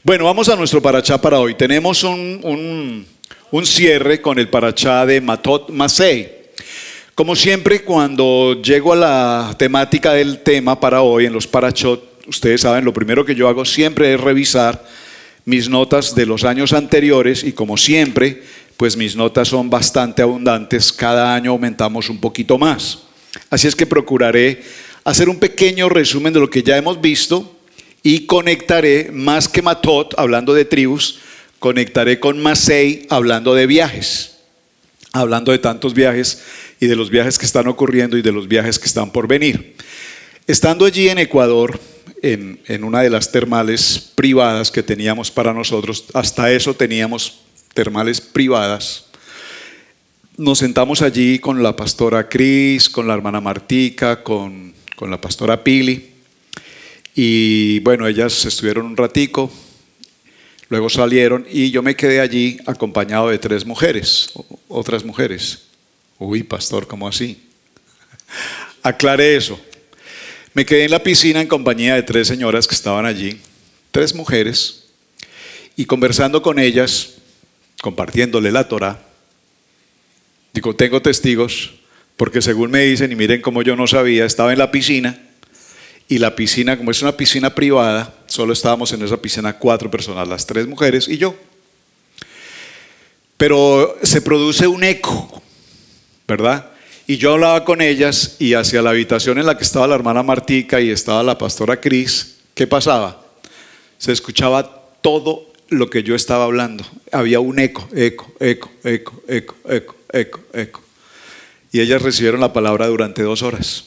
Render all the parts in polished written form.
Bueno, vamos a nuestro parachá para hoy. Tenemos un cierre con el parachá de Matot Masei. Como siempre, cuando llego a la temática del tema para hoy en los parachot, ustedes saben, lo primero que yo hago siempre es revisar mis notas de los años anteriores y como siempre, pues mis notas son bastante abundantes. Cada año aumentamos un poquito más. Así es que procuraré hacer un pequeño resumen de lo que ya hemos visto y conectaré más que Matot, hablando de tribus, conectaré con Masei, hablando de viajes, hablando de tantos viajes y de los viajes que están ocurriendo y de los viajes que están por venir. Estando allí en Ecuador, en una de las termales privadas que teníamos para nosotros, hasta eso teníamos termales privadas, nos sentamos allí con la pastora Cris, con la hermana Martica, con la pastora Pili, y bueno, ellas estuvieron un ratico, luego salieron y yo me quedé allí acompañado de 3 mujeres, otras mujeres. Uy, pastor, ¿cómo así? Aclare eso. Me quedé en la piscina en compañía de 3 señoras que estaban allí, 3 mujeres, y conversando con ellas, compartiéndole la Torá. Digo, tengo testigos, porque según me dicen, y miren cómo yo no sabía, estaba en la piscina, y la piscina, como es una piscina privada, solo estábamos en esa piscina 4 personas, las 3 mujeres y yo. Pero se produce un eco, ¿verdad? Y yo hablaba con ellas y hacia la habitación en la que estaba la hermana Martica y estaba la pastora Cris, ¿qué pasaba? Se escuchaba todo lo que yo estaba hablando. Había un eco. Y ellas recibieron la palabra durante 2 horas.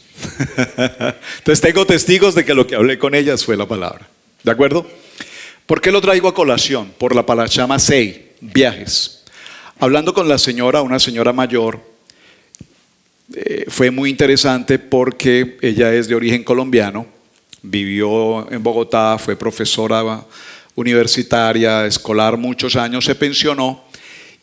Entonces tengo testigos de que lo que hablé con ellas fue la palabra. ¿De acuerdo? ¿Por qué lo traigo a colación? Por la parashá Masei, viajes. Hablando con la señora, una señora mayor, fue muy interesante porque ella es de origen colombiano, vivió en Bogotá, fue profesora universitaria, escolar muchos años, se pensionó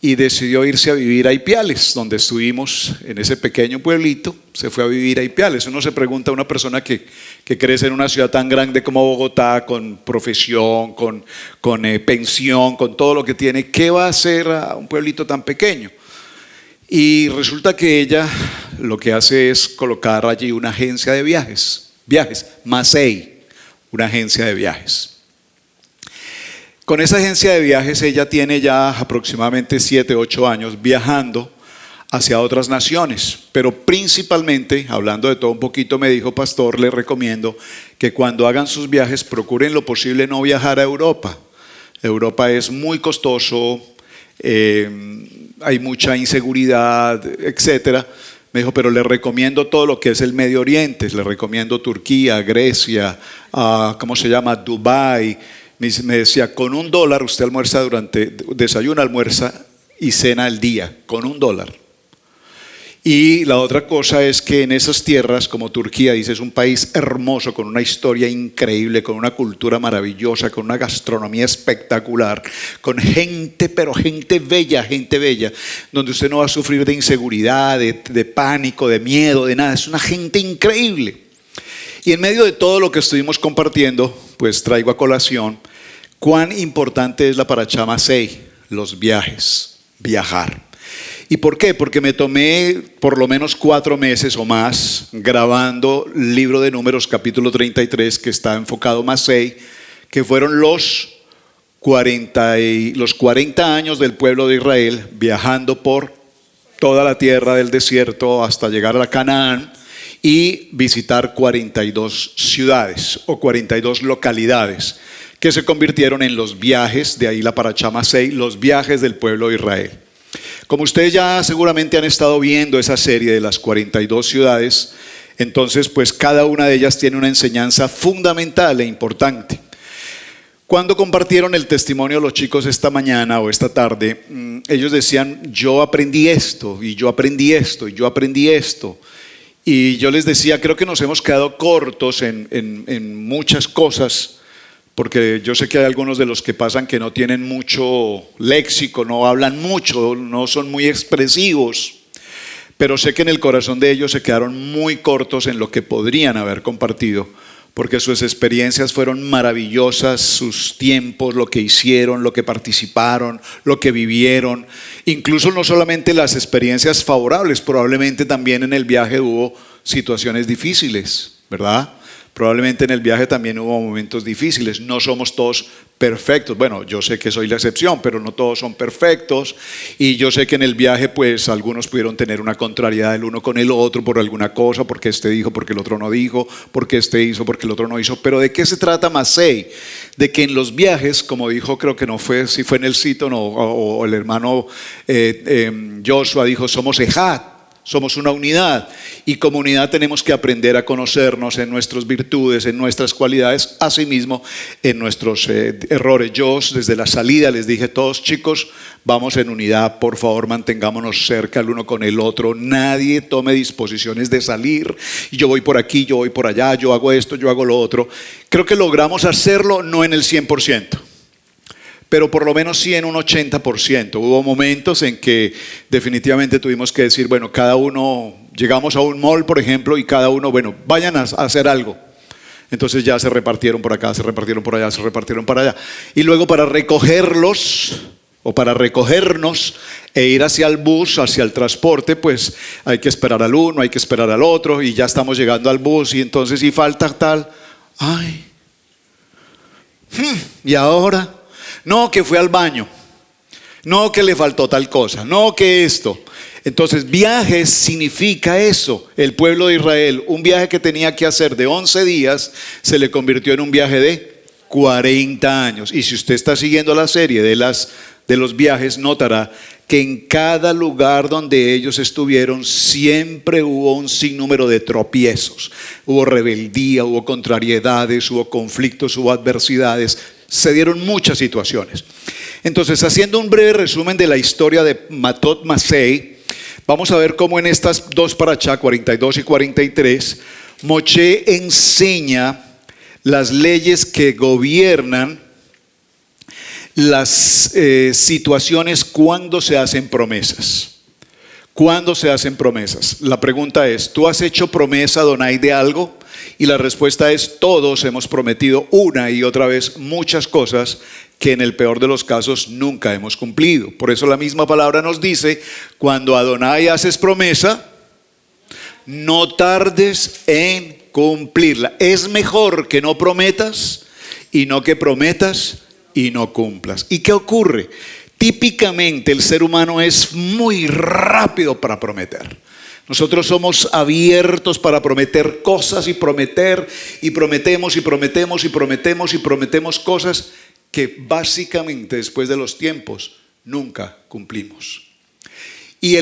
y decidió irse a vivir a Ipiales, donde estuvimos en ese pequeño pueblito, se fue a vivir a Ipiales. Uno se pregunta a una persona que crece en una ciudad tan grande como Bogotá, con profesión, con pensión, con todo lo que tiene, ¿qué va a hacer a un pueblito tan pequeño? Y resulta que ella lo que hace es colocar allí una agencia de viajes, Masei, una agencia de viajes. Con esa agencia de viajes ella tiene ya aproximadamente 7, 8 años viajando hacia otras naciones, pero principalmente, hablando de todo un poquito, me dijo, pastor, les recomiendo que cuando hagan sus viajes procuren lo posible no viajar a Europa. Europa es muy costoso, hay mucha inseguridad, etcétera. Me dijo, pero le recomiendo todo lo que es el Medio Oriente, le recomiendo Turquía, Grecia, ¿cómo se llama? Dubái. Me decía, con $1 usted almuerza desayuna, almuerza y cena al día, con $1. Y la otra cosa es que en esas tierras como Turquía, dice, es un país hermoso, con una historia increíble, con una cultura maravillosa, con una gastronomía espectacular, con gente, pero gente bella, donde usted no va a sufrir de inseguridad, de pánico, de miedo, de nada. Es una gente increíble. Y en medio de todo lo que estuvimos compartiendo, pues traigo a colación cuán importante es la parashá Masei, los viajes, viajar. ¿Y por qué? Porque me tomé por lo menos 4 meses o más grabando el libro de Números capítulo 33 que está enfocado Masei, que fueron los 40 años del pueblo de Israel viajando por toda la tierra del desierto hasta llegar a Canaán y visitar 42 ciudades o 42 localidades que se convirtieron en los viajes, de ahí la parashá Masei, los viajes del pueblo de Israel. Como ustedes ya seguramente han estado viendo esa serie de las 42 ciudades, entonces pues cada una de ellas tiene una enseñanza fundamental e importante. Cuando compartieron el testimonio los chicos esta mañana o esta tarde, ellos decían, yo aprendí esto, y yo aprendí esto, y yo aprendí esto. Y yo les decía, creo que nos hemos quedado cortos en muchas cosas, porque yo sé que hay algunos de los que pasan que no tienen mucho léxico, no hablan mucho, no son muy expresivos, pero sé que en el corazón de ellos se quedaron muy cortos en lo que podrían haber compartido, porque sus experiencias fueron maravillosas, sus tiempos, lo que hicieron, lo que participaron, lo que vivieron. Incluso no solamente las experiencias favorables, probablemente también en el viaje hubo situaciones difíciles, ¿verdad? Probablemente en el viaje también hubo momentos difíciles. No somos todos perfectos. Bueno, yo sé que soy la excepción, pero no todos son perfectos. Y yo sé que en el viaje, pues, algunos pudieron tener una contrariedad el uno con el otro por alguna cosa, porque este dijo, porque el otro no dijo, porque este hizo, porque el otro no hizo. Pero ¿de qué se trata Masei? De que en los viajes, como dijo, creo que no fue, si fue en el Cito, no, o el hermano Joshua dijo, somos Ejad. Somos una unidad y como unidad tenemos que aprender a conocernos en nuestras virtudes, en nuestras cualidades, asimismo en nuestros errores. Yo desde la salida les dije, todos chicos, vamos en unidad, por favor mantengámonos cerca el uno con el otro, nadie tome disposiciones de salir, y yo voy por aquí, yo voy por allá, yo hago esto, yo hago lo otro. Creo que logramos hacerlo, no en el 100%. Pero por lo menos sí en un 80%. Hubo momentos en que definitivamente tuvimos que decir, bueno, cada uno, llegamos a un mall, por ejemplo, y cada uno, bueno, vayan a hacer algo. Entonces ya se repartieron por acá, se repartieron por allá, se repartieron por allá. Y luego para recogerlos o para recogernos e ir hacia el bus, hacia el transporte, pues hay que esperar al uno, hay que esperar al otro, y ya estamos llegando al bus, y entonces si falta tal, ay, y ahora... No, que fue al baño. No, que le faltó tal cosa. No, que esto. Entonces, viajes significa eso. El pueblo de Israel, un viaje que tenía que hacer de 11 días, se le convirtió en un viaje de 40 años. Y si usted está siguiendo la serie de los viajes, notará que en cada lugar donde ellos estuvieron siempre hubo un sinnúmero de tropiezos. Hubo rebeldía, hubo contrariedades, hubo conflictos, hubo adversidades. Se dieron muchas situaciones. Entonces, haciendo un breve resumen de la historia de Matot Masei, vamos a ver cómo en estas dos parashá, 42 y 43, Moshe enseña las leyes que gobiernan las situaciones cuando se hacen promesas. ¿Cuándo se hacen promesas? La pregunta es, ¿tú has hecho promesa, Adonai, de algo? Y la respuesta es, todos hemos prometido una y otra vez muchas cosas que en el peor de los casos nunca hemos cumplido. Por eso la misma palabra nos dice, cuando Adonai haces promesa, no tardes en cumplirla. Es mejor que no prometas y no que prometas y no cumplas. ¿Y qué ocurre? Típicamente el ser humano es muy rápido para prometer. Nosotros somos abiertos para prometer cosas y prometer y prometemos y prometemos y prometemos y prometemos cosas que básicamente después de los tiempos nunca cumplimos. Y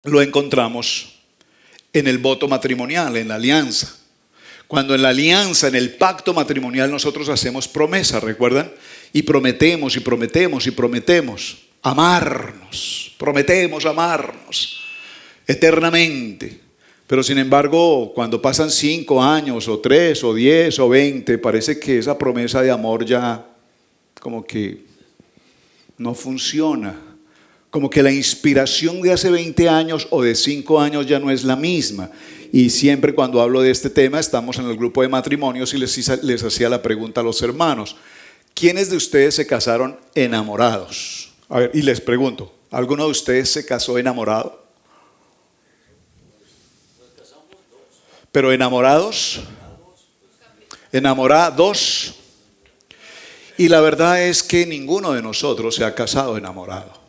lo encontramos en el voto matrimonial, en la alianza. Cuando en la alianza, en el pacto matrimonial nosotros hacemos promesas, ¿recuerdan? Y prometemos y prometemos y prometemos amarnos, prometemos amarnos eternamente. Pero sin embargo, cuando pasan 5 años o 3 o 10 o 20, parece que esa promesa de amor ya como que no funciona. Como que la inspiración de hace 20 años o de 5 años ya no es la misma. Y siempre cuando hablo de este tema, estamos en el grupo de matrimonios y les hacía la pregunta a los hermanos: ¿quiénes de ustedes se casaron enamorados? A ver, y les pregunto, ¿alguno de ustedes se casó enamorado? ¿Pero enamorados? ¿Enamorados? Y la verdad es que ninguno de nosotros se ha casado enamorado.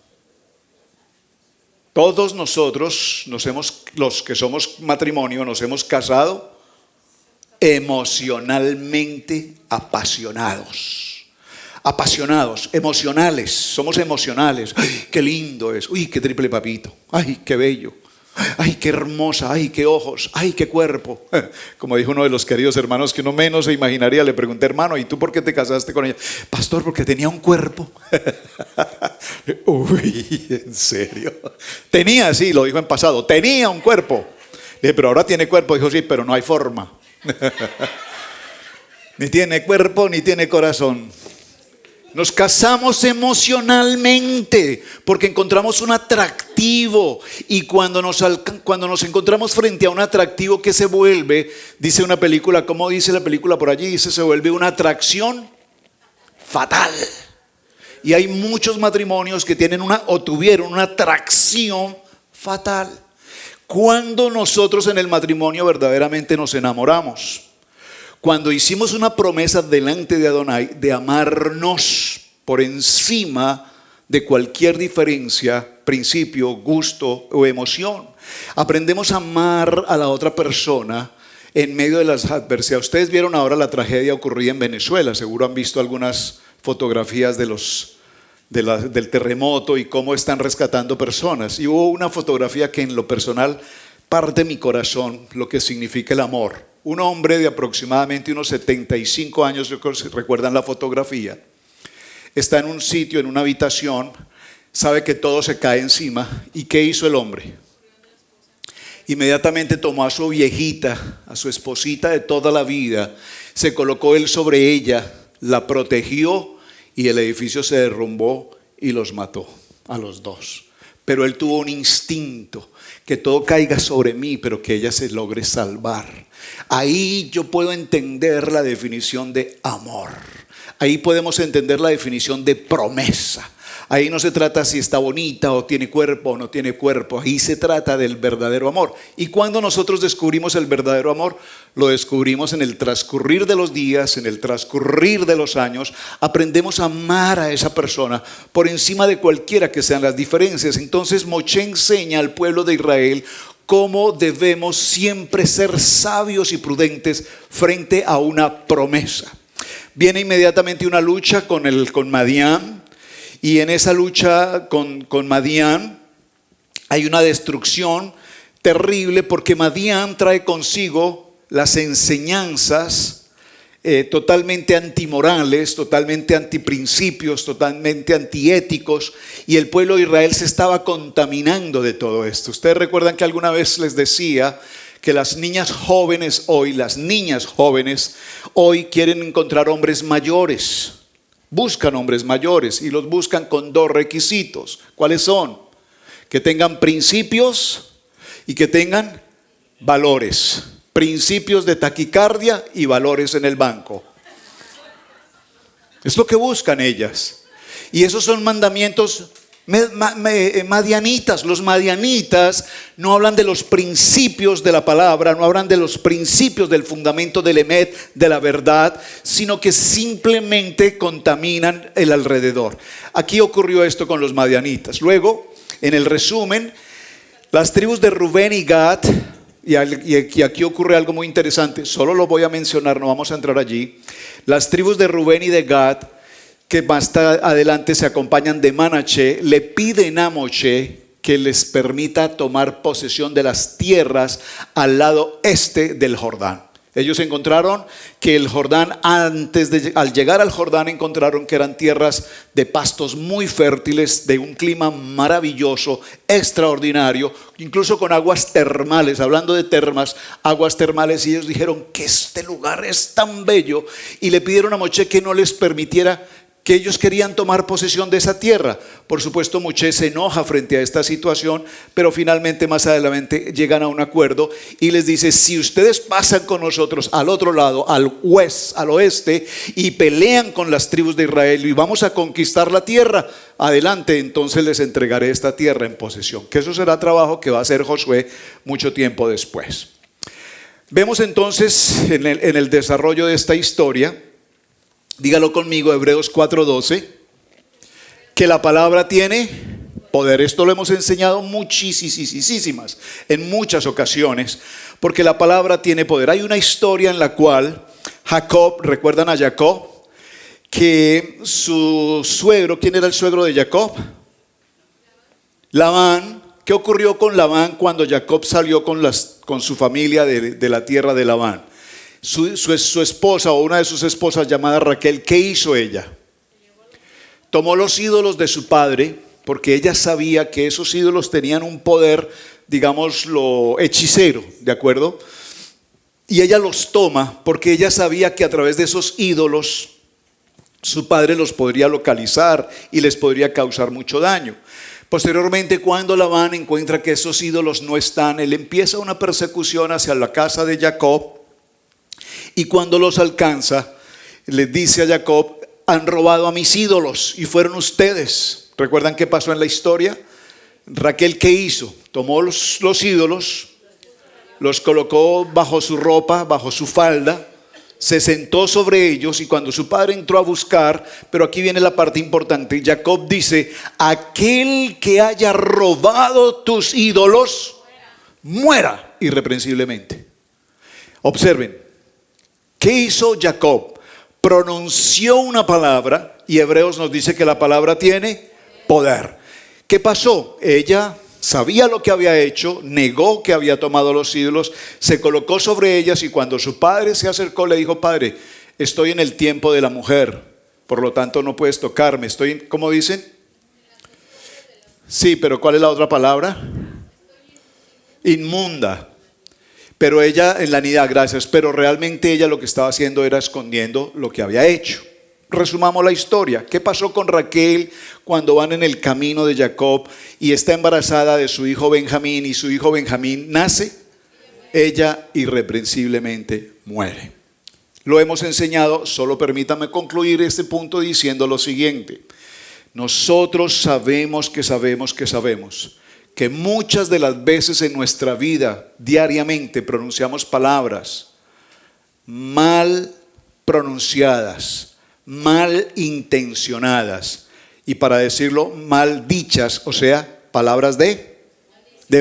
Todos nosotros los que somos matrimonio, nos hemos casado emocionalmente apasionados. Apasionados, emocionales, somos emocionales. Ay, qué lindo es, uy, qué triple papito, ay, qué bello, ay, qué hermosa, ay, qué ojos, ay, qué cuerpo. Como dijo uno de los queridos hermanos que uno menos se imaginaría, le pregunté: hermano, ¿y tú por qué te casaste con ella? Pastor, porque tenía un cuerpo. Uy, en serio. Tenía, sí, lo dijo en pasado, tenía un cuerpo. Le dije: pero ahora tiene cuerpo. Dijo: sí, pero no hay forma. Ni tiene cuerpo ni tiene corazón. Nos casamos emocionalmente porque encontramos un atractivo, y cuando nos encontramos frente a un atractivo, que se vuelve, dice una película, ¿cómo dice la película por allí? Dice, se vuelve una atracción fatal. Y hay muchos matrimonios que tienen o tuvieron una atracción fatal. Cuando nosotros en el matrimonio verdaderamente nos enamoramos, cuando hicimos una promesa delante de Adonai de amarnos por encima de cualquier diferencia, principio, gusto o emoción, aprendemos a amar a la otra persona en medio de las adversidades. Ustedes vieron ahora la tragedia ocurrida en Venezuela, seguro han visto algunas fotografías del terremoto y cómo están rescatando personas. Y hubo una fotografía que en lo personal parte mi corazón, lo que significa el amor. Un hombre de aproximadamente unos 75 años, yo creo que recuerdan la fotografía, está en un sitio, en una habitación, sabe que todo se cae encima. ¿Y qué hizo el hombre? Inmediatamente tomó a su viejita, a su esposita de toda la vida, se colocó él sobre ella, la protegió, y el edificio se derrumbó y los mató a los dos. Pero él tuvo un instinto, que todo caiga sobre mí, pero que ella se logre salvar. Ahí yo puedo entender la definición de amor. Ahí podemos entender la definición de promesa. Ahí no se trata si está bonita o tiene cuerpo o no tiene cuerpo. Ahí se trata del verdadero amor. Y cuando nosotros descubrimos el verdadero amor, lo descubrimos en el transcurrir de los días, en el transcurrir de los años. Aprendemos a amar a esa persona por encima de cualquiera que sean las diferencias. Entonces Moshe enseña al pueblo de Israel cómo debemos siempre ser sabios y prudentes frente a una promesa. Viene inmediatamente una lucha con Madián. Y en esa lucha con Madián hay una destrucción terrible, porque Madián trae consigo las enseñanzas totalmente antimorales, totalmente antiprincipios, totalmente antiéticos, y el pueblo de Israel se estaba contaminando de todo esto. Ustedes recuerdan que alguna vez les decía que las niñas jóvenes hoy quieren encontrar hombres mayores. Buscan hombres mayores y los buscan con dos requisitos. ¿Cuáles son? Que tengan principios y que tengan valores. Principios de taquicardia y valores en el banco. Es lo que buscan ellas. Y esos son mandamientos madianitas. Los madianitas no hablan de los principios de la palabra, no hablan de los principios del fundamento del emet, de la verdad, sino que simplemente contaminan el alrededor. Aquí ocurrió esto con los madianitas. Luego, en el resumen, las tribus de Rubén y Gad, y aquí ocurre algo muy interesante, solo lo voy a mencionar, no vamos a entrar allí. Las tribus de Rubén y de Gad, que más adelante se acompañan de Manaché, le piden a Moshe que les permita tomar posesión de las tierras al lado este del Jordán. Ellos encontraron que el Jordán, al llegar al Jordán, encontraron que eran tierras de pastos muy fértiles, de un clima maravilloso, extraordinario, incluso con aguas termales. Hablando de termas, aguas termales, y ellos dijeron que este lugar es tan bello, y le pidieron a Moshe que no les permitiera, que ellos querían tomar posesión de esa tierra. Por supuesto, Moshe se enoja frente a esta situación, pero finalmente más adelante llegan a un acuerdo y les dice: si ustedes pasan con nosotros al otro lado, al oeste, y pelean con las tribus de Israel y vamos a conquistar la tierra, adelante, entonces les entregaré esta tierra en posesión. Que eso será trabajo que va a hacer Josué mucho tiempo después. Vemos entonces en el desarrollo de esta historia, dígalo conmigo, Hebreos 4:12, que la palabra tiene poder. Esto lo hemos enseñado muchísimas, en muchas ocasiones, porque la palabra tiene poder. Hay una historia en la cual Jacob, ¿recuerdan a Jacob? Que su suegro, ¿quién era el suegro de Jacob? Labán. ¿Qué ocurrió con Labán cuando Jacob salió con su familia de la tierra de Labán? Su esposa, o una de sus esposas llamada Raquel, ¿qué hizo ella? Tomó los ídolos de su padre, porque ella sabía que esos ídolos tenían un poder, digámoslo, hechicero, ¿de acuerdo? Y ella los toma porque ella sabía que a través de esos ídolos Su padre los podría localizar y les podría causar mucho daño. Posteriormente, cuando Labán encuentra que esos ídolos no están, él empieza una persecución hacia la casa de Jacob, y cuando los alcanza, les dice a Jacob: han robado a mis ídolos y fueron ustedes. ¿Recuerdan qué pasó en la historia? Raquel, ¿qué hizo? Tomó los ídolos, los colocó bajo su ropa, bajo su falda, se sentó sobre ellos, y cuando su padre entró a buscar, pero aquí viene la parte importante, Jacob dice: aquel que haya robado tus ídolos, muera irreprensiblemente. Observen, ¿qué hizo Jacob? Pronunció una palabra, y Hebreos nos dice que la palabra tiene poder. ¿Qué pasó? Ella sabía lo que había hecho, negó que había tomado los ídolos, se colocó sobre ellas, y cuando su padre se acercó le dijo: padre, estoy en el tiempo de la mujer, por lo tanto no puedes tocarme. Estoy, ¿cómo dicen? Sí, pero ¿cuál es la otra palabra? Inmunda. Pero ella, en la nidad, gracias, pero realmente ella lo que estaba haciendo era escondiendo lo que había hecho. Resumamos la historia. ¿Qué pasó con Raquel cuando van en el camino de Jacob y está embarazada de su hijo Benjamín, y su hijo Benjamín nace? Ella irreprensiblemente muere. Lo hemos enseñado, solo permítame concluir este punto diciendo lo siguiente. Nosotros sabemos que muchas de las veces en nuestra vida, diariamente, pronunciamos palabras mal pronunciadas, mal intencionadas, y para decirlo, mal dichas, o sea, palabras de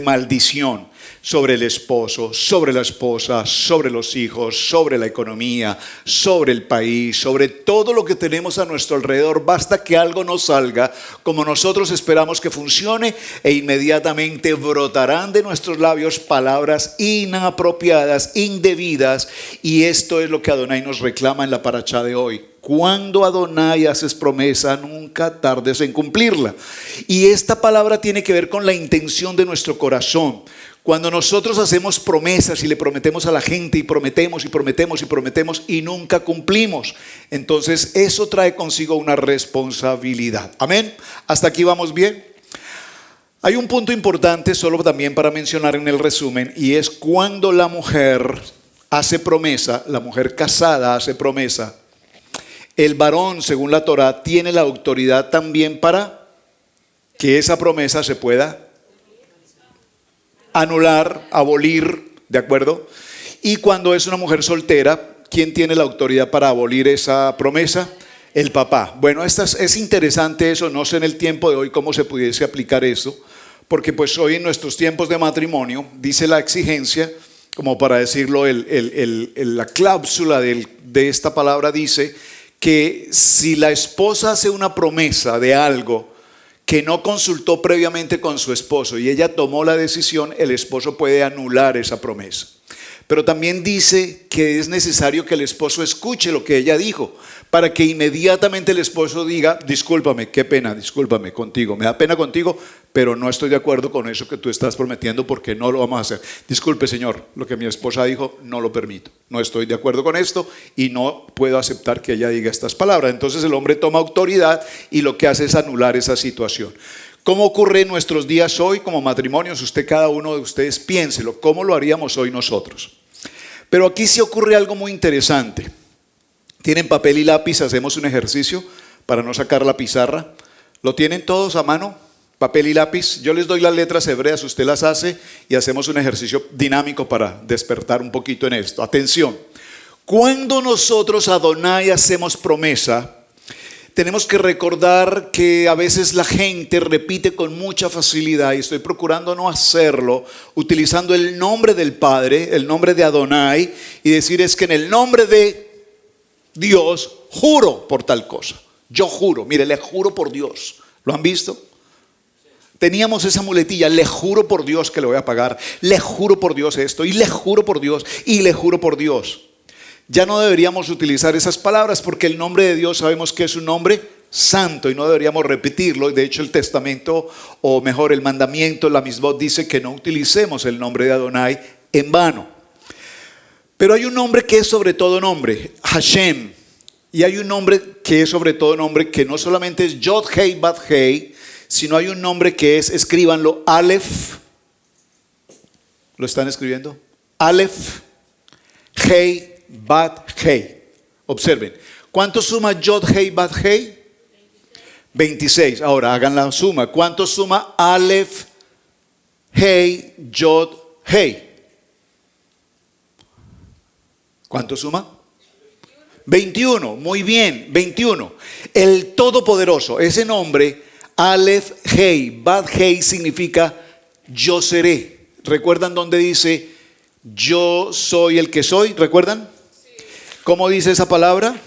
maldición sobre el esposo, sobre la esposa, sobre los hijos, sobre la economía, sobre el país, sobre todo lo que tenemos a nuestro alrededor. Basta que algo no salga como nosotros esperamos que funcione, e inmediatamente brotarán de nuestros labios palabras inapropiadas, indebidas, y esto es lo que Adonai nos reclama en la parashá de hoy. Cuando Adonai haces promesa, nunca tardes en cumplirla. Y esta palabra tiene que ver con la intención de nuestro corazón. Cuando nosotros hacemos promesas y le prometemos a la gente, y prometemos y nunca cumplimos, entonces eso trae consigo una responsabilidad. Amén. ¿Hasta aquí vamos bien? Hay un punto importante solo también para mencionar en el resumen, y es cuando la mujer hace promesa, la mujer casada hace promesa. El varón, según la Torá, tiene la autoridad también para que esa promesa se pueda anular, abolir, ¿de acuerdo? Y cuando es una mujer soltera, ¿quién tiene la autoridad para abolir esa promesa? El papá. Bueno, es interesante eso, no sé en el tiempo de hoy cómo se pudiese aplicar eso, porque pues hoy en nuestros tiempos de matrimonio, dice la exigencia, como para decirlo, la cláusula de esta palabra dice que si la esposa hace una promesa de algo que no consultó previamente con su esposo y ella tomó la decisión, el esposo puede anular esa promesa. Pero también dice que es necesario que el esposo escuche lo que ella dijo, para que inmediatamente el esposo diga: discúlpame, qué pena, discúlpame contigo, me da pena contigo, pero no estoy de acuerdo con eso que tú estás prometiendo, porque no lo vamos a hacer. Disculpe, señor, lo que mi esposa dijo no lo permito, no estoy de acuerdo con esto y no puedo aceptar que ella diga estas palabras. Entonces el hombre toma autoridad y lo que hace es anular esa situación. ¿Cómo ocurre en nuestros días hoy como matrimonios? Usted, cada uno de ustedes, piénselo, ¿cómo lo haríamos hoy nosotros? Pero aquí sí ocurre algo muy interesante. ¿Tienen papel y lápiz? Hacemos un ejercicio para no sacar la pizarra. ¿Lo tienen todos a mano? Papel y lápiz. Yo les doy las letras hebreas, usted las hace y hacemos un ejercicio dinámico para despertar un poquito en esto. Atención. Cuando nosotros, Adonai, hacemos promesa, tenemos que recordar que a veces la gente repite con mucha facilidad, y estoy procurando no hacerlo, utilizando el nombre del Padre, el nombre de Adonai, y decir: es que en el nombre de Dios juro por tal cosa. Yo juro, mire, le juro por Dios. ¿Lo han visto? Teníamos esa muletilla: le juro por Dios que le voy a pagar, le juro por Dios esto, y le juro por Dios, y le juro por Dios. Ya no deberíamos utilizar esas palabras, porque el nombre de Dios sabemos que es un nombre santo y no deberíamos repetirlo. De hecho, el testamento, o mejor el mandamiento, la misbot, dice que no utilicemos el nombre de Adonai en vano. Pero hay un nombre que es sobre todo nombre, Hashem. Y hay un nombre que es sobre todo nombre que no solamente es Yod Hei Bat Hei, sino hay un nombre que es, escríbanlo, Aleph. ¿Lo están escribiendo? Aleph, Hei, Bat Hei. Observen. ¿Cuánto suma Yod Hei Bat Hei? 26. Ahora hagan la suma. ¿Cuánto suma Aleph, Hei, Yod, Hei? ¿Cuánto suma? 21. Muy bien, 21. El Todopoderoso. Ese nombre, Aleph, Hei, Bat Hei, significa yo seré. ¿Recuerdan dónde dice yo soy el que soy? ¿Recuerdan? ¿Cómo dice esa palabra?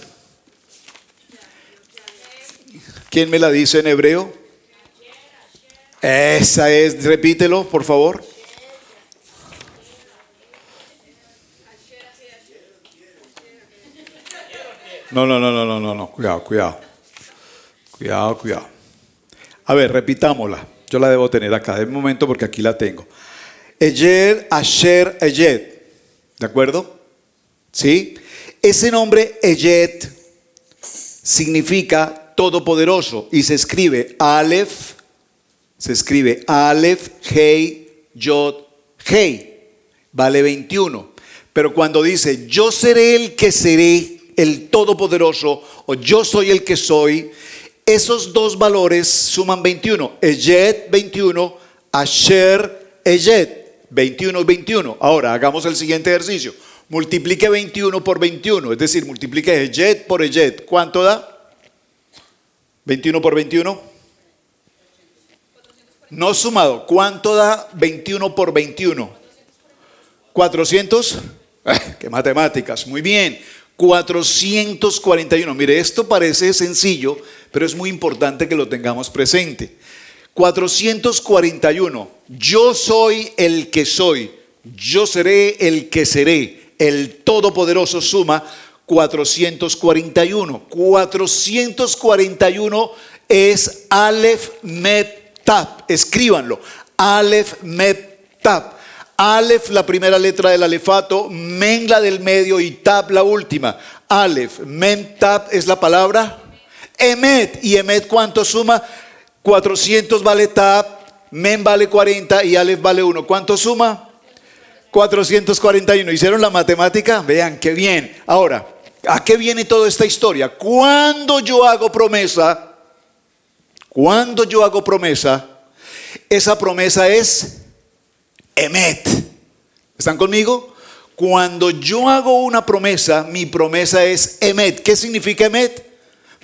¿Quién me la dice en hebreo? Esa es, repítelo, por favor. No. Cuidado. A ver, repitámosla. Yo la debo tener acá. De momento porque aquí la tengo. Eyed, Asher, Eyed. ¿De acuerdo? ¿Sí? Ese nombre Eyed significa todopoderoso y se escribe Aleph, Hei, Yod, Hei. Vale 21. Pero cuando dice yo seré el que seré, el todopoderoso, o yo soy el que soy, esos dos valores suman 21. Eyed 21, Asher Eyed 21 y 21. Ahora hagamos el siguiente ejercicio. Multiplique 21 por 21, es decir, multiplique Eyed por Eyed. ¿Cuánto da? 21 por 21. No sumado. ¿Cuánto da 21 por 21? 400. ¡Qué matemáticas! Muy bien. 441. Mire, esto parece sencillo, pero es muy importante que lo tengamos presente. 441. Yo soy el que soy. Yo seré el que seré. El Todopoderoso suma 441. 441 es Aleph Met Taf. Escríbanlo. Aleph Met Taf. Aleph, la primera letra del alefato, Men la del medio y Taf la última. Aleph, Men, Taf es la palabra Emet. ¿Y Emet cuánto suma? 400 vale Taf, Men vale 40 y Aleph vale 1. ¿Cuánto suma? 441. ¿Hicieron la matemática? Vean qué bien. Ahora, ¿a qué viene toda esta historia? Cuando yo hago promesa, esa promesa es Emet. ¿Están conmigo? Cuando yo hago una promesa, mi promesa es Emet. ¿Qué significa Emet?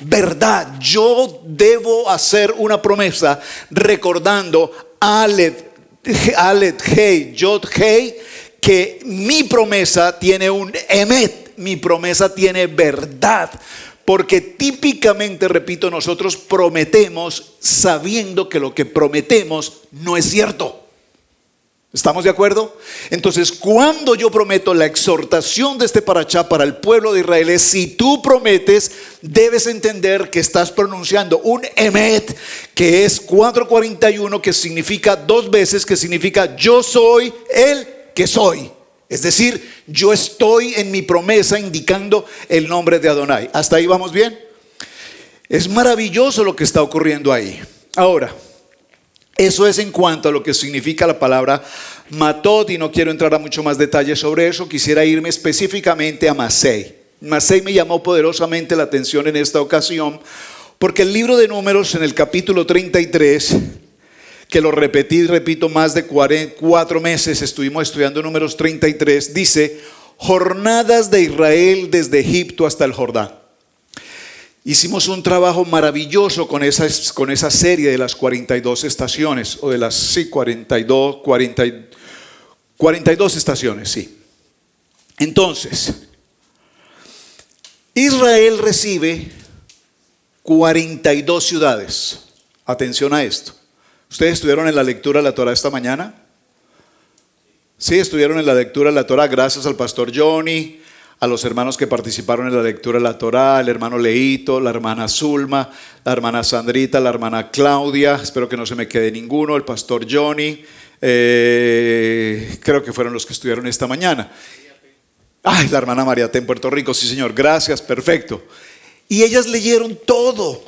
Verdad. Yo debo hacer una promesa recordando Aleph, Hei, Yod, Hei, que mi promesa tiene un Emet. Mi promesa tiene verdad. Porque típicamente, repito, nosotros prometemos sabiendo que lo que prometemos no es cierto. ¿Estamos de acuerdo? Entonces, cuando yo prometo, la exhortación de este parachá para el pueblo de Israel es: si tú prometes, debes entender que estás pronunciando un emet, que es 441, que significa dos veces, que significa yo soy el que soy. Es decir, yo estoy en mi promesa indicando el nombre de Adonai. ¿Hasta ahí vamos bien? Es maravilloso lo que está ocurriendo ahí. Ahora, eso es en cuanto a lo que significa la palabra matot, y no quiero entrar a mucho más detalle sobre eso. Quisiera irme específicamente a Masei. Masei me llamó poderosamente la atención en esta ocasión, porque el libro de Números, en el capítulo 33, que lo repito más de 4 meses estuvimos estudiando Números 33, dice: jornadas de Israel desde Egipto hasta el Jordán. Hicimos un trabajo maravilloso con esa serie de las 42 estaciones, o de las 42 estaciones, sí. Entonces, Israel recibe 42 ciudades. Atención a esto. ¿Ustedes estuvieron en la lectura de la Torá esta mañana? Sí, estuvieron en la lectura de la Torá, gracias al pastor Johnny, a los hermanos que participaron en la lectura de la Torá, el hermano Leito, la hermana Zulma, la hermana Sandrita, la hermana Claudia, espero que no se me quede ninguno, el pastor Johnny, creo que fueron los que estuvieron esta mañana. Ay, la hermana María T en Puerto Rico, sí señor, gracias, perfecto. Y ellas leyeron todo.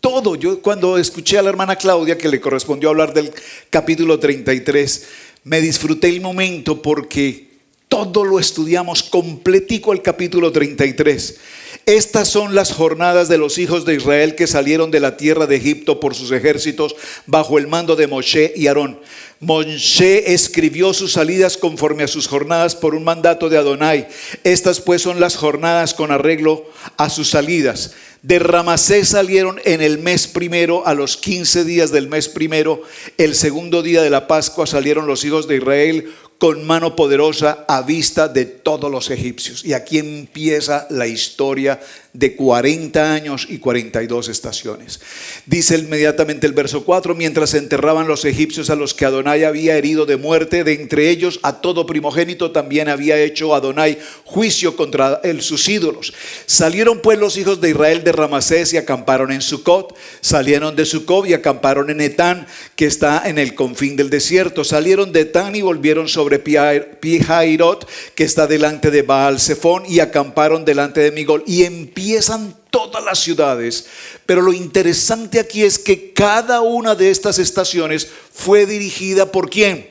Todo. Yo cuando escuché a la hermana Claudia que le correspondió hablar del capítulo 33, me disfruté el momento porque todo lo estudiamos completico el capítulo 33. Estas son las jornadas de los hijos de Israel que salieron de la tierra de Egipto por sus ejércitos bajo el mando de Moshe y Aarón. Moshe escribió sus salidas conforme a sus jornadas por un mandato de Adonai. Estas pues son las jornadas con arreglo a sus salidas. De Ramasés salieron en el mes primero, a los 15 días del mes primero, el segundo día de la Pascua, salieron los hijos de Israel con mano poderosa a vista de todos los egipcios. Y aquí empieza la historia de 40 años y 42 estaciones. Dice inmediatamente el verso 4: mientras enterraban los egipcios a los que Adonai había herido de muerte, de entre ellos a todo primogénito también había hecho Adonai juicio contra sus ídolos. Salieron pues los hijos de Israel de Ramasés y acamparon en Sucot. Salieron de Sucot y acamparon en Etán, que está en el confín del desierto. Salieron de Etán y volvieron sobre Pihairot, que está delante de Baal Zephón, y acamparon delante de Migol. Y empiezan todas las ciudades. Pero lo interesante aquí es que cada una de estas estaciones fue dirigida ¿por quién?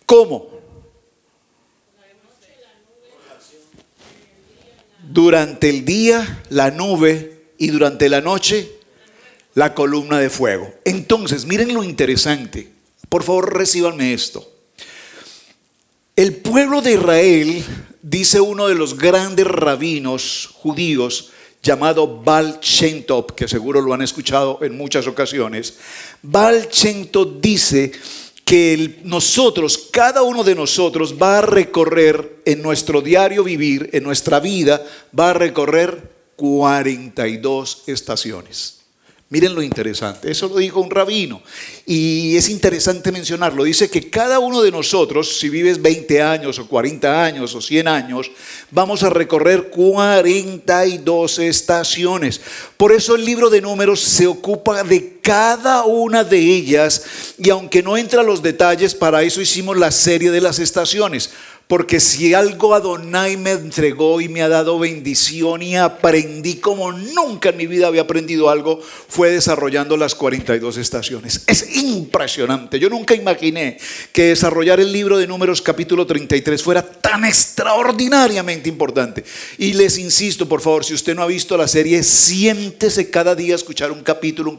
¿Cómo? Durante el día la nube y durante la noche la columna de fuego. Entonces, miren lo interesante. Por favor, recíbanme esto. El pueblo de Israel, dice uno de los grandes rabinos judíos llamado Baal Shem Tov, que seguro lo han escuchado en muchas ocasiones. Baal Shem Tov dice que nosotros, cada uno de nosotros va a recorrer en nuestro diario vivir, en nuestra vida, va a recorrer 42 estaciones. Miren lo interesante, eso lo dijo un rabino y es interesante mencionarlo. Dice que cada uno de nosotros, si vives 20 años o 40 años o 100 años, vamos a recorrer 42 estaciones. Por eso el libro de Números se ocupa de cada una de ellas, y aunque no entra a los detalles, para eso hicimos la serie de las estaciones. Porque si algo Adonai me entregó y me ha dado bendición y aprendí como nunca en mi vida había aprendido algo, fue desarrollando las 42 estaciones. Es impresionante. Yo nunca imaginé que desarrollar el libro de Números capítulo 33 fuera tan extraordinariamente importante. Y les insisto, por favor, si usted no ha visto la serie, siéntese cada día a escuchar un capítulo,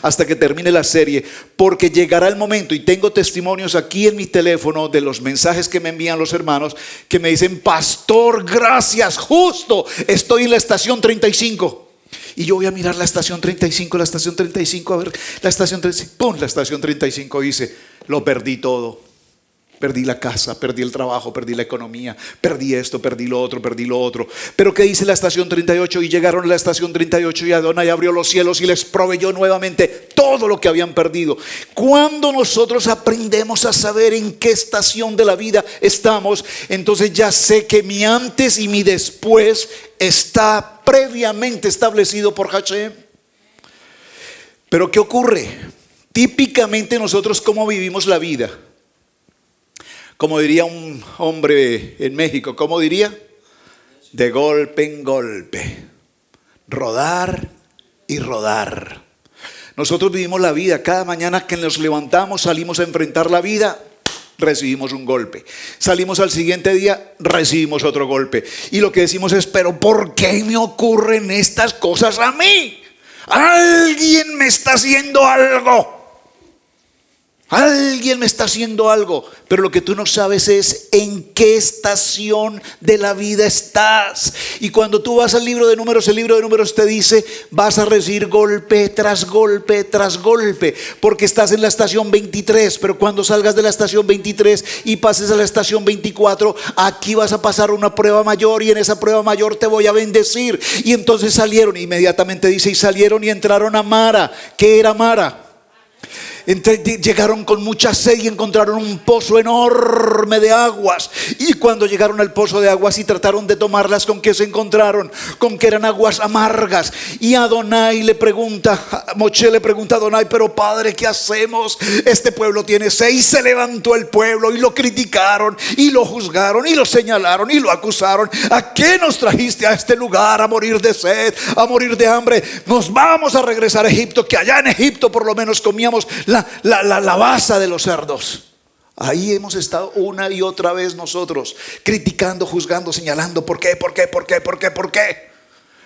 hasta que termine la serie, porque llegará el momento, y tengo testimonios aquí en mi teléfono de los mensajes que me envían los hermanos que me dicen: pastor, gracias, justo estoy en la estación 35. Y yo voy a mirar la estación 35, a ver, la estación 35, ¡pum! La estación 35 dice: lo perdí todo. Perdí la casa, perdí el trabajo, perdí la economía, perdí esto, perdí lo otro. Pero ¿qué dice la estación 38? Y llegaron a la estación 38 y Adonai abrió los cielos y les proveyó nuevamente todo lo que habían perdido. Cuando nosotros aprendemos a saber en qué estación de la vida estamos, entonces ya sé que mi antes y mi después está previamente establecido por Hashem. Pero ¿qué ocurre? Típicamente nosotros, ¿cómo vivimos la vida? Como diría un hombre en México, ¿cómo diría? De golpe en golpe. Rodar y rodar. Nosotros vivimos la vida. Cada mañana que nos levantamos, salimos a enfrentar la vida, recibimos un golpe. Salimos al siguiente día, recibimos otro golpe. Y lo que decimos es: ¿pero por qué me ocurren estas cosas a mí? Alguien me está haciendo algo. Alguien me está haciendo algo. Pero lo que tú no sabes es en qué estación de la vida estás. Y cuando tú vas al libro de Números, el libro de Números te dice: vas a recibir golpe tras golpe tras golpe, porque estás en la estación 23. Pero cuando salgas de la estación 23 y pases a la estación 24, aquí vas a pasar una prueba mayor, y en esa prueba mayor te voy a bendecir. Y entonces salieron, inmediatamente dice: y salieron y entraron a Mara. ¿Qué era Mara? Llegaron con mucha sed y encontraron un pozo enorme de aguas. Y cuando llegaron al pozo de aguas y trataron de tomarlas, ¿con qué se encontraron? Con que eran aguas amargas. Y Adonai le pregunta, Moshe le pregunta a Adonai: pero Padre, ¿qué hacemos? Este pueblo tiene sed. Y se levantó el pueblo y lo criticaron y lo juzgaron y lo señalaron y lo acusaron. ¿A qué nos trajiste a este lugar? A morir de sed, a morir de hambre. Nos vamos a regresar a Egipto, que allá en Egipto por lo menos comíamos la basa de los cerdos. Ahí hemos estado una y otra vez nosotros, criticando, juzgando, señalando. ¿Por qué?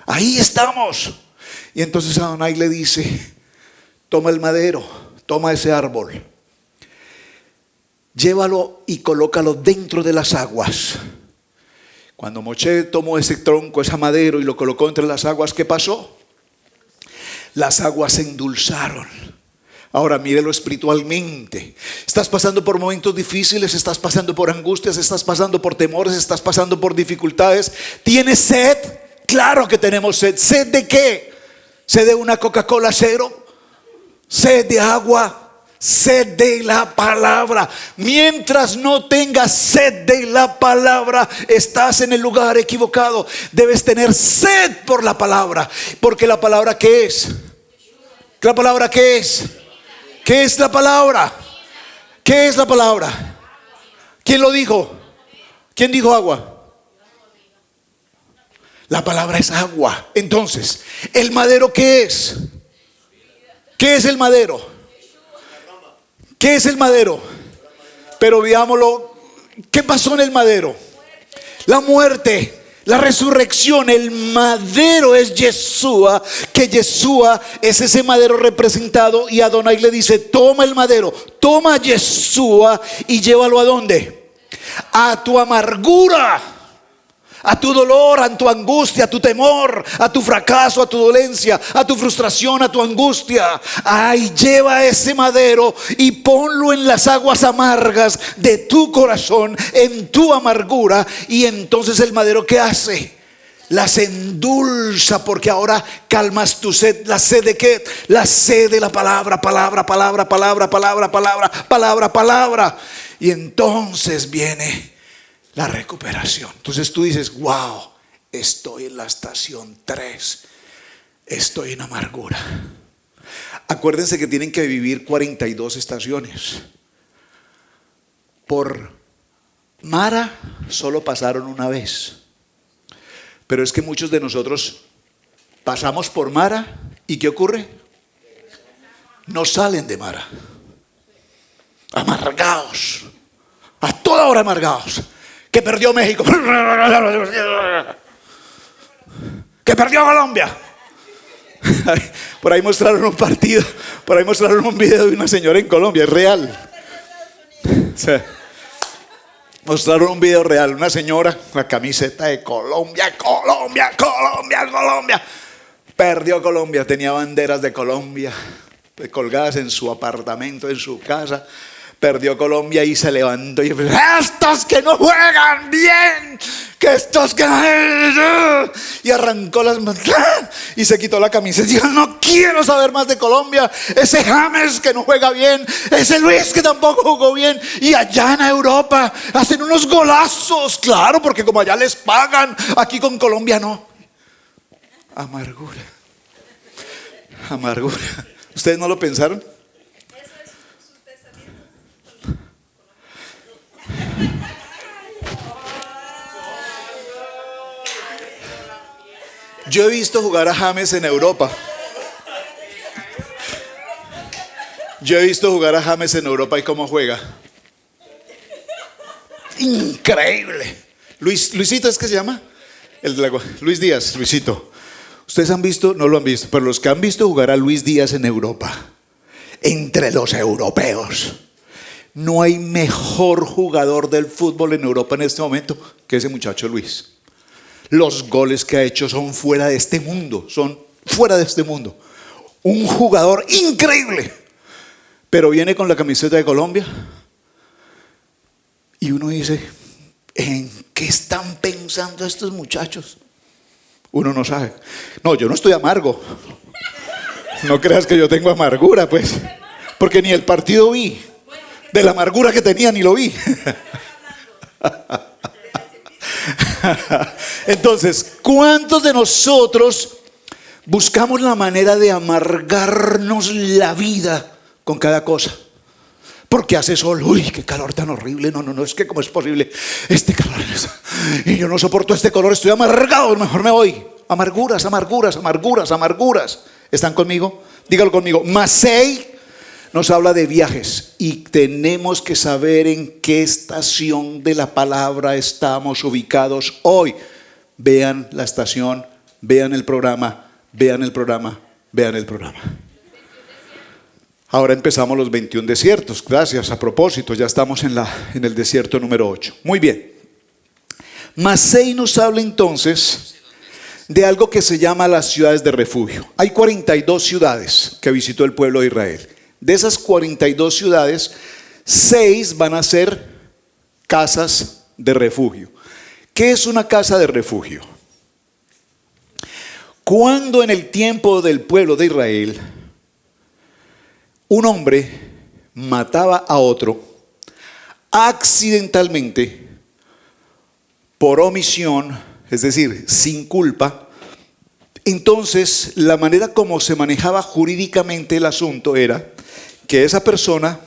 Ahí estamos. Y entonces Adonai le dice: toma el madero, toma ese árbol, llévalo y colócalo dentro de las aguas. Cuando Moshe tomó ese tronco, ese madero, y lo colocó entre las aguas, ¿qué pasó? Las aguas se endulzaron. Ahora mírelo espiritualmente. Estás pasando por momentos difíciles, estás pasando por angustias, estás pasando por temores, estás pasando por dificultades. ¿Tienes sed? Claro que tenemos sed. ¿Sed de qué? ¿Sed de una Coca-Cola cero? ¿Sed de agua? Sed de la palabra. Mientras no tengas sed de la palabra, estás en el lugar equivocado. Debes tener sed por la palabra. Porque la palabra, ¿qué es? ¿La palabra qué es? ¿Qué es la palabra? ¿Qué es la palabra? ¿Quién lo dijo? ¿Quién dijo agua? La palabra es agua. Entonces, ¿el madero qué es? ¿Qué es el madero? ¿Qué es el madero? Pero veámoslo. ¿Qué pasó en el madero? La muerte, la resurrección. El madero es Yeshua, que Yeshua es ese madero representado. Y Adonai le dice: toma el madero, toma Yeshua y llévalo ¿a dónde? A tu amargura, a tu dolor, a tu angustia, a tu temor, a tu fracaso, a tu dolencia, a tu frustración, a tu angustia. Ay, lleva ese madero y ponlo en las aguas amargas de tu corazón, en tu amargura. Y entonces el madero, ¿qué hace? Las endulza, porque ahora calmas tu sed. ¿La sed de qué? La sed de la palabra, palabra, palabra, palabra, palabra, palabra, palabra, palabra. Y entonces viene la recuperación. Entonces tú dices: wow, estoy en la estación 3, estoy en amargura. Acuérdense que tienen que vivir 42 estaciones. Por Mara solo pasaron una vez. Pero es que muchos de nosotros pasamos por Mara y ¿qué ocurre? No salen de Mara. Amargados, a toda hora amargados. Que perdió México, que perdió Colombia. Por ahí mostraron un partido, por ahí mostraron un video de una señora en Colombia, es real. O sea, mostraron un video real, una señora, la camiseta de Colombia, Colombia, Colombia, Colombia. Perdió Colombia, tenía banderas de Colombia colgadas en su apartamento, en su casa. Perdió Colombia y se levantó y dijo: estos que no juegan bien, que estos que... Y arrancó las manos y se quitó la camiseta y dijo: no quiero saber más de Colombia. Ese James que no juega bien, ese Luis que tampoco jugó bien. Y allá en Europa hacen unos golazos, claro, porque como allá les pagan, aquí con Colombia no. Amargura, amargura. ¿Ustedes no lo pensaron? Yo he visto jugar a James en Europa. Yo he visto jugar a James en Europa y cómo juega. Increíble. Luisito es que se llama. Luis Díaz, Luisito. Ustedes han visto, no lo han visto, pero los que han visto jugar a Luis Díaz en Europa, entre los europeos, no hay mejor jugador del fútbol en Europa en este momento que ese muchacho Luis. Los goles que ha hecho son fuera de este mundo, son fuera de este mundo. Un jugador increíble. Pero viene con la camiseta de Colombia y uno dice: ¿en qué están pensando estos muchachos? Uno no sabe. No, yo no estoy amargo. No creas que yo tengo amargura, pues. Porque ni el partido vi. De la amargura que tenía ni lo vi. Entonces, ¿cuántos de nosotros buscamos la manera de amargarnos la vida con cada cosa? Porque hace sol, uy, qué calor tan horrible, no, es que cómo es posible este calor, y yo no soporto este color, estoy amargado, mejor me voy. Amarguras, amarguras, amarguras, amarguras. ¿Están conmigo? Dígalo conmigo. Masei nos habla de viajes y tenemos que saber en qué estación de la palabra estamos ubicados hoy. Vean la estación, vean el programa, vean el programa, vean el programa. Ahora empezamos los 21 desiertos. Gracias, a propósito, ya estamos en el desierto número 8. Muy bien. Masei nos habla entonces de algo que se llama las ciudades de refugio. Hay 42 ciudades que visitó el pueblo de Israel. De esas 42 ciudades, 6 van a ser casas de refugio. ¿Qué es una casa de refugio? Cuando en el tiempo del pueblo de Israel, un hombre mataba a otro accidentalmente, por omisión, es decir, sin culpa, entonces la manera como se manejaba jurídicamente el asunto era que esa persona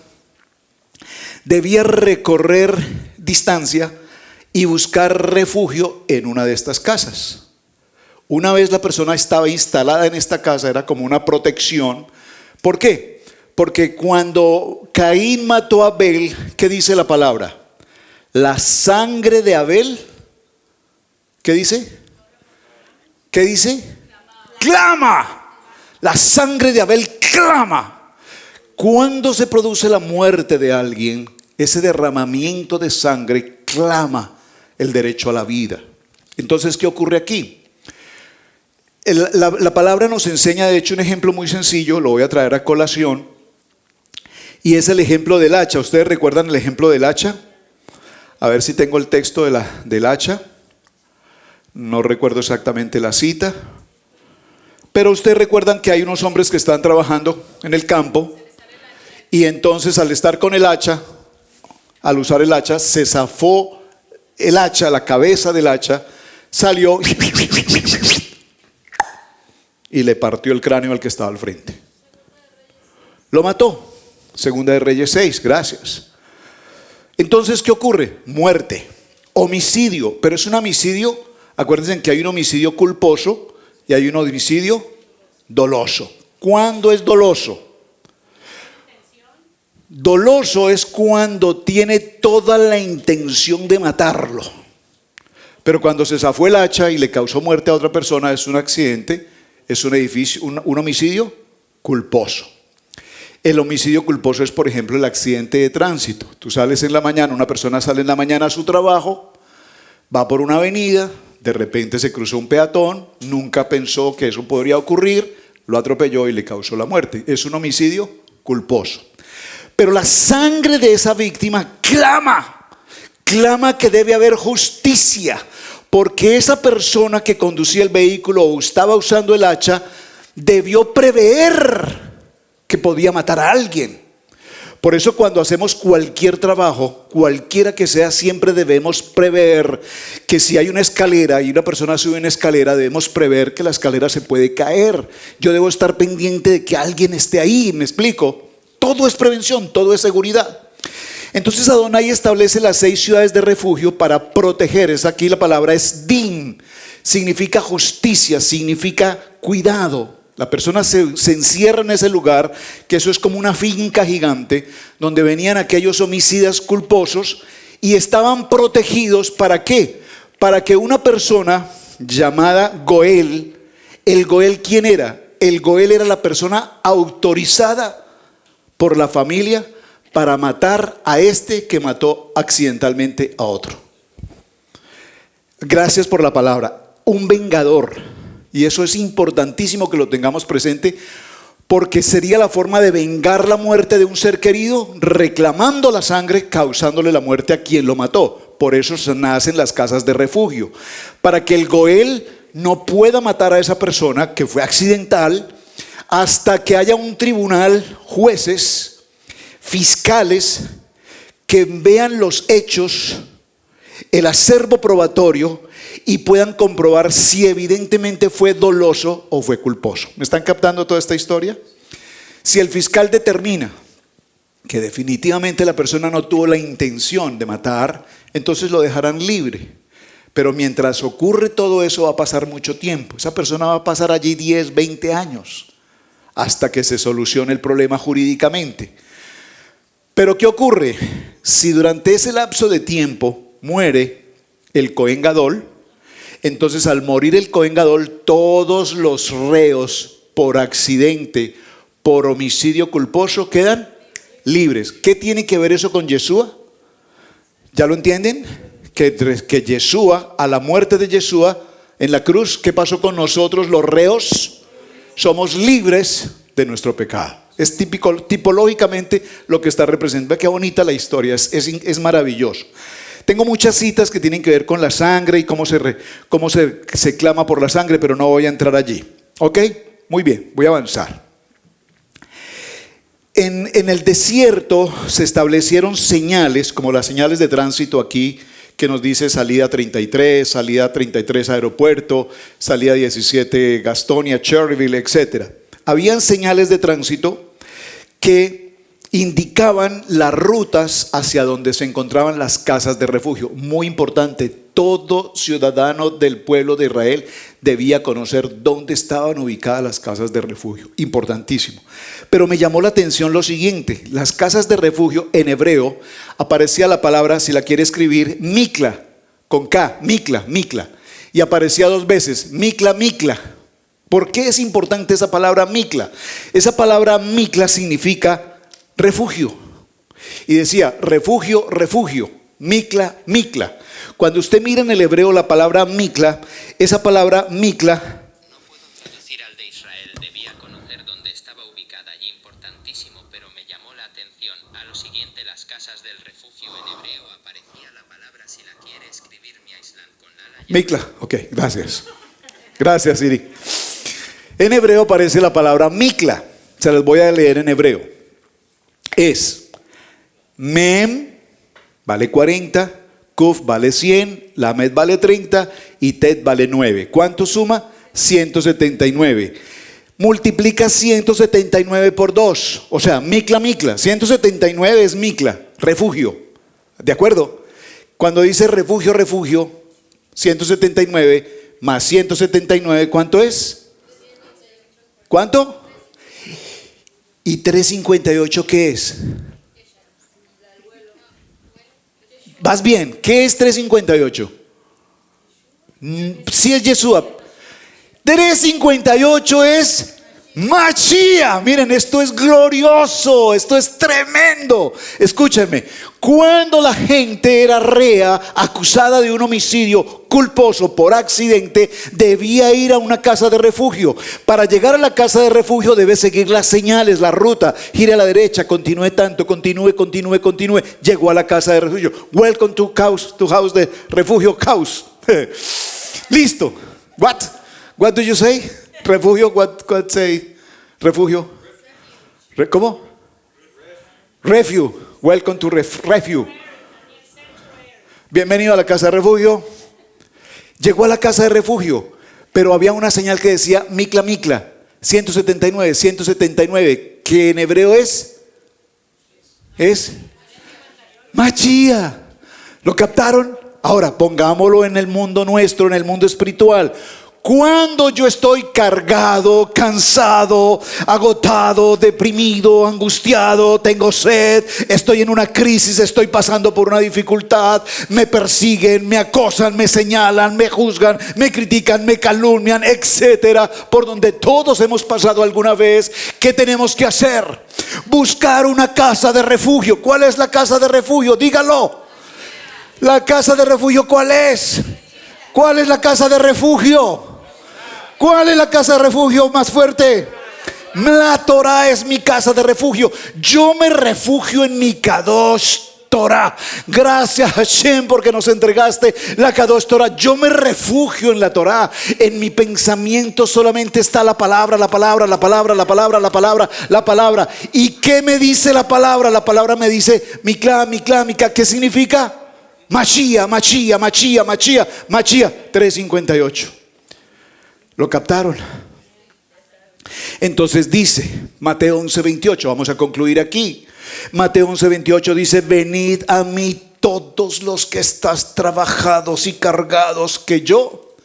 debía recorrer distancia y buscar refugio en una de estas casas. Una vez la persona estaba instalada en esta casa, era como una protección. ¿Por qué? Porque cuando Caín mató a Abel, ¿qué dice la palabra? La sangre de Abel, ¿qué dice? ¿Qué dice? Clama. La sangre de Abel clama. Cuando se produce la muerte de alguien, ese derramamiento de sangre clama el derecho a la vida. Entonces, ¿qué ocurre aquí? La palabra nos enseña, de hecho, un ejemplo muy sencillo, lo voy a traer a colación, y es el ejemplo del hacha. ¿Ustedes recuerdan el ejemplo del hacha? A ver si tengo el texto del hacha. No recuerdo exactamente la cita, pero ustedes recuerdan que hay unos hombres que están trabajando en el campo, y entonces al estar con el hacha, al usar el hacha, se zafó el hacha, la cabeza del hacha, salió y le partió el cráneo al que estaba al frente. Lo mató. Segunda de Reyes 6, gracias. Entonces, ¿qué ocurre? Muerte, homicidio, pero es un homicidio, acuérdense que hay un homicidio culposo y hay un homicidio doloso. ¿Cuándo es doloso? Doloso es cuando tiene toda la intención de matarlo, pero cuando se zafó el hacha y le causó muerte a otra persona, es un accidente, es un homicidio culposo. El homicidio culposo es, por ejemplo, el accidente de tránsito. Tú sales en la mañana, una persona sale en la mañana a su trabajo, va por una avenida, de repente se cruzó un peatón, nunca pensó que eso podría ocurrir, lo atropelló y le causó la muerte. Es un homicidio culposo. Pero la sangre de esa víctima clama que debe haber justicia, porque esa persona que conducía el vehículo o estaba usando el hacha debió prever que podía matar a alguien. Por eso cuando hacemos cualquier trabajo, cualquiera que sea, siempre debemos prever que si hay una escalera y una persona sube una escalera, debemos prever que la escalera se puede caer. Yo debo estar pendiente de que alguien esté ahí, ¿me explico? Todo es prevención, todo es seguridad. Entonces Adonai establece las 6 ciudades de refugio para proteger. Aquí la palabra es din, significa justicia, significa cuidado. La persona se encierra en ese lugar, que eso es como una finca gigante, donde venían aquellos homicidas culposos y estaban protegidos. ¿Para qué? Para que una persona llamada Goel, el Goel, ¿quién era? El Goel era la persona autorizada por la familia para matar a este que mató accidentalmente a otro. Gracias por la palabra. Un vengador. Y eso es importantísimo que lo tengamos presente, porque sería la forma de vengar la muerte de un ser querido, reclamando la sangre, causándole la muerte a quien lo mató. Por eso nacen las casas de refugio, para que el Goel no pueda matar a esa persona que fue accidental, hasta que haya un tribunal, jueces fiscales que vean los hechos, el acervo probatorio y puedan comprobar si evidentemente fue doloso o fue culposo. ¿Me están captando toda esta historia? Si el fiscal determina que definitivamente la persona no tuvo la intención de matar, entonces lo dejarán libre. Pero mientras ocurre todo eso va a pasar mucho tiempo. Esa persona va a pasar allí 10, 20 años hasta que se solucione el problema jurídicamente. Pero ¿qué ocurre? Si durante ese lapso de tiempo muere el Cohen Gadol, entonces al morir el Cohen Gadol, todos los reos por accidente, por homicidio culposo, quedan libres. ¿Qué tiene que ver eso con Yeshua? ¿Ya lo entienden? Que Yeshua, a la muerte de Yeshua en la cruz, ¿qué pasó con nosotros los reos? Somos libres de nuestro pecado. Es tipológicamente lo que está representando. Qué bonita la historia, es maravilloso. Tengo muchas citas que tienen que ver con la sangre y cómo se clama por la sangre, pero no voy a entrar allí. ¿Ok? Muy bien, voy a avanzar. En el desierto se establecieron señales, como las señales de tránsito aquí, que nos dice salida 33 aeropuerto, salida 17 Gastonia, Cherryville, etc. Habían señales de tránsito que indicaban las rutas hacia donde se encontraban las casas de refugio. Muy importante, todo ciudadano del pueblo de Israel debía conocer dónde estaban ubicadas las casas de refugio. Importantísimo. Pero me llamó la atención lo siguiente: las casas de refugio en hebreo aparecía la palabra, si la quiere escribir, Mikla, con K, Mikla, Mikla. Y aparecía 2 veces, Mikla, Mikla. ¿Por qué es importante esa palabra Mikla? Esa palabra Mikla significa refugio. Y decía, refugio, refugio, Mikla, Mikla. Cuando usted mira en el hebreo la palabra Mikla, esa palabra Mikla, no puedo traducir al de Israel, debía conocer dónde estaba ubicada y importantísimo, pero me llamó la atención. A lo siguiente, las casas del refugio en hebreo aparecía la palabra, si la quiere escribir, mi Aislan con la Mikla, ok, gracias. Gracias, Siri. En hebreo aparece la palabra Mikla. Se las voy a leer en hebreo. Es Mem, vale 40, Kuf vale 100, Lamed vale 30 y Tet vale 9. ¿Cuánto suma? 179. Multiplica 179 por 2. O sea, Mikla, Mikla. 179 es Mikla, refugio. ¿De acuerdo? Cuando dice refugio, refugio, 179 más 179, ¿cuánto es? ¿Cuánto? ¿Y 358 qué es? ¿Vas bien? ¿Qué es 358? Sí es Yeshua. 358 es Mashiach. Miren, esto es glorioso, esto es tremendo. Escúchenme, cuando la gente era rea, acusada de un homicidio culposo por accidente, debía ir a una casa de refugio. Para llegar a la casa de refugio debe seguir las señales, la ruta, gire a la derecha, continúe tanto, continúe. Llegó a la casa de refugio. Welcome to house de refugio house. Listo. What do you say? Refugio, what say? Refugio. ¿Cómo? Refuge. Welcome to refuge. Bienvenido a la casa de refugio. Llegó a la casa de refugio, pero había una señal que decía Mikla, Mikla, 179, que en hebreo es Mashiach. ¿Lo captaron? Ahora pongámoslo en el mundo nuestro, en el mundo espiritual. Cuando yo estoy cargado, cansado, agotado, deprimido, angustiado, tengo sed, estoy en una crisis, estoy pasando por una dificultad, me persiguen, me acosan, me señalan, me juzgan, me critican, me calumnian, etcétera, por donde todos hemos pasado alguna vez. ¿Qué tenemos que hacer? Buscar una casa de refugio. ¿Cuál es la casa de refugio? Dígalo. La casa de refugio, ¿cuál es? ¿Cuál es la casa de refugio? ¿Cuál es la casa de refugio más fuerte? La Torah es mi casa de refugio. Yo me refugio en mi Kadosh Torah. Gracias Hashem porque nos entregaste la Kadosh Torah. Yo me refugio en la Torah. En mi pensamiento solamente está la palabra, la palabra, la palabra, la palabra, la palabra, la palabra. ¿Y qué me dice la palabra? La palabra me dice Mikla, Mikla, Mikla. ¿Qué significa? Mashiach, Mashiach, Mashiach, Mashiach, Mashiach. 3:58. ¿Lo captaron? Entonces dice Mateo 11:28, vamos a concluir aquí. Mateo 11:28 dice: venid a mí todos los que estás trabajados y cargados, que yo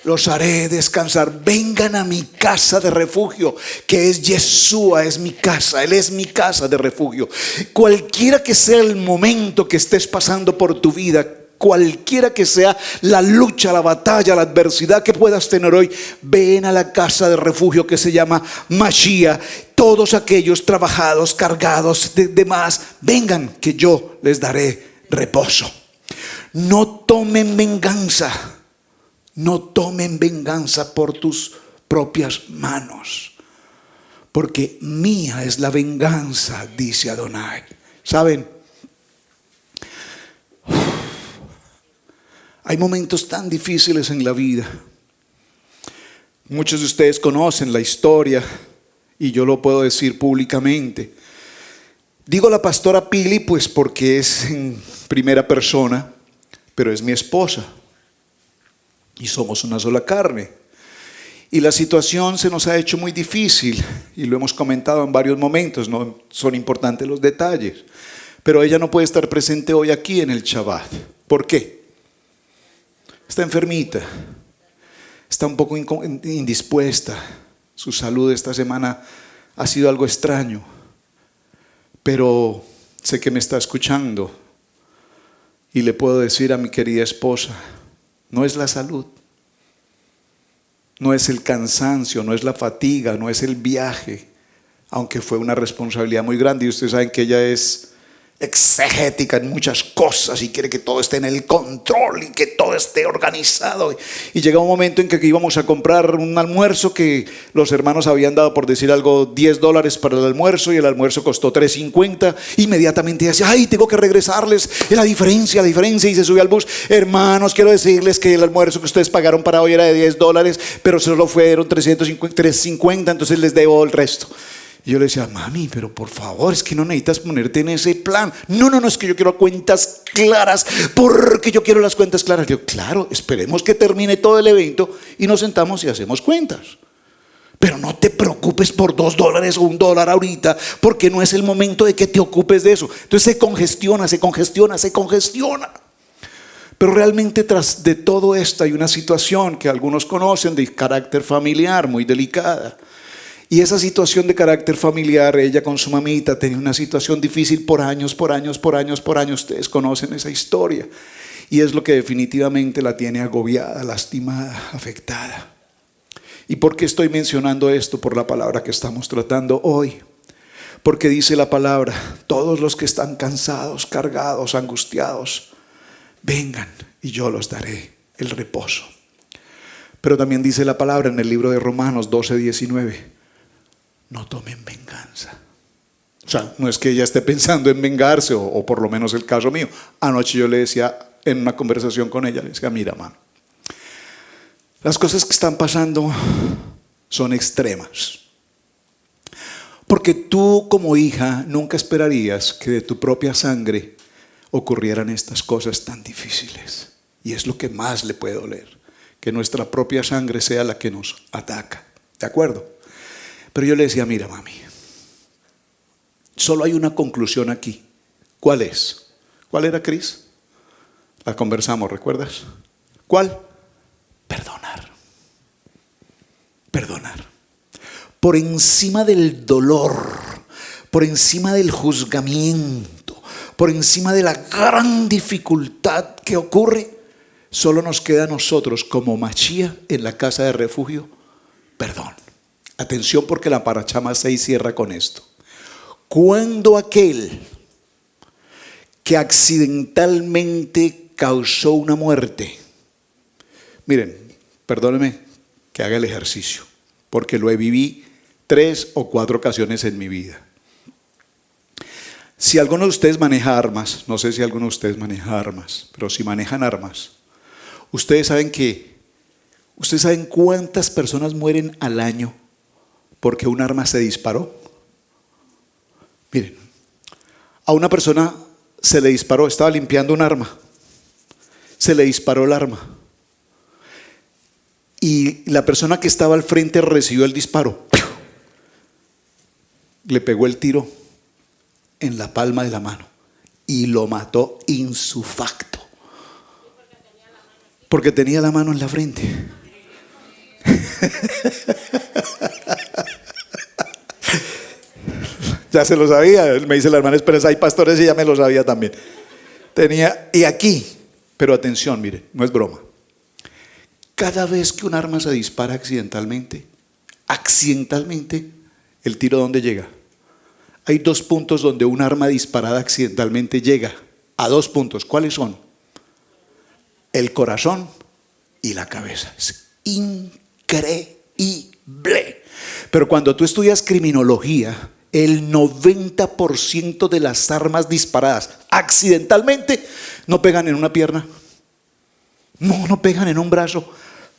los haré descansar. Vengan a mi casa de refugio, que es Yeshua, es mi casa, Él es mi casa de refugio. Cualquiera que sea el momento que estés pasando por tu vida, cualquiera que sea la lucha, la batalla, la adversidad que puedas tener hoy, ven a la casa de refugio que se llama Mashiach. Todos aquellos trabajados, cargados de demás, vengan que yo les daré reposo. No tomen venganza, no tomen venganza por tus propias manos, porque mía es la venganza, dice Adonai. ¿Saben? Hay momentos tan difíciles en la vida. Muchos de ustedes conocen la historia y yo lo puedo decir públicamente. Digo la pastora Pili pues porque es en primera persona, pero es mi esposa y somos una sola carne. Y la situación se nos ha hecho muy difícil y lo hemos comentado en varios momentos, no son importantes los detalles, pero ella no puede estar presente hoy aquí en el Shabbat. ¿Por qué? Está enfermita, está un poco indispuesta. Su salud esta semana ha sido algo extraño, pero sé que me está escuchando y le puedo decir a mi querida esposa: no es la salud, no es el cansancio, no es la fatiga, no es el viaje, aunque fue una responsabilidad muy grande. Y ustedes saben que ella es exegética en muchas cosas y quiere que todo esté en el control y que todo esté organizado. Y llega un momento en que íbamos a comprar un almuerzo que los hermanos habían dado, por decir algo, $10 para el almuerzo, y el almuerzo costó $3.50. Inmediatamente decía: ay, tengo que regresarles la diferencia, y se sube al bus. Hermanos, quiero decirles que el almuerzo que ustedes pagaron para hoy era de $10, pero solo fueron $350, entonces les debo el resto. Y yo le decía: mami, pero por favor, es que no necesitas ponerte en ese plan. No, es que yo quiero cuentas claras, porque yo quiero las cuentas claras. Yo: claro, esperemos que termine todo el evento y nos sentamos y hacemos cuentas. Pero no te preocupes por $2 o $1 ahorita, porque no es el momento de que te ocupes de eso. Entonces se congestiona. Pero realmente tras de todo esto hay una situación que algunos conocen de carácter familiar muy delicada. Y esa situación de carácter familiar, ella con su mamita tenía una situación difícil por años. Ustedes conocen esa historia. Y es lo que definitivamente la tiene agobiada, lastimada, afectada. ¿Y por qué estoy mencionando esto? Por la palabra que estamos tratando hoy. Porque dice la palabra: todos los que están cansados, cargados, angustiados, vengan y yo los daré el reposo. Pero también dice la palabra en el libro de Romanos 12:19: no tomen venganza. O sea, no es que ella esté pensando en vengarse, o por lo menos el caso mío. Anoche yo le decía, en una conversación con ella, le decía: mira, mamá, las cosas que están pasando son extremas. Porque tú como hija nunca esperarías que de tu propia sangre ocurrieran estas cosas tan difíciles. Y es lo que más le puede doler, que nuestra propia sangre sea la que nos ataca. ¿De acuerdo? Pero yo le decía: mira, mami, solo hay una conclusión aquí. ¿Cuál es? ¿Cuál era, Cris? La conversamos, ¿recuerdas? ¿Cuál? Perdonar. Por encima del dolor, por encima del juzgamiento, por encima de la gran dificultad que ocurre, solo nos queda a nosotros como Mashiach en la casa de refugio: perdón. Atención, porque la parachá 6 cierra con esto. Cuando aquel que accidentalmente causó una muerte, miren, perdónenme que haga el ejercicio, porque lo viví 3 o 4 ocasiones en mi vida. Si alguno de ustedes maneja armas, no sé si alguno de ustedes maneja armas, pero si manejan armas, ustedes saben cuántas personas mueren al año porque un arma se disparó. Miren, a una persona se le disparó, estaba limpiando un arma, se le disparó el arma y la persona que estaba al frente recibió el disparo, le pegó el tiro en la palma de la mano y lo mató ipso facto porque tenía la mano en la frente. Ya se lo sabía, me dice la hermana Esperanza, hay pastores y ya me lo sabía también. Y aquí, pero atención, mire, no es broma. Cada vez que un arma se dispara accidentalmente, ¿el tiro dónde llega? Hay 2 puntos donde un arma disparada accidentalmente llega. A 2 puntos, ¿cuáles son? El corazón y la cabeza. Es increíble. Pero cuando tú estudias criminología, el 90% de las armas disparadas accidentalmente no pegan en una pierna, no pegan en un brazo,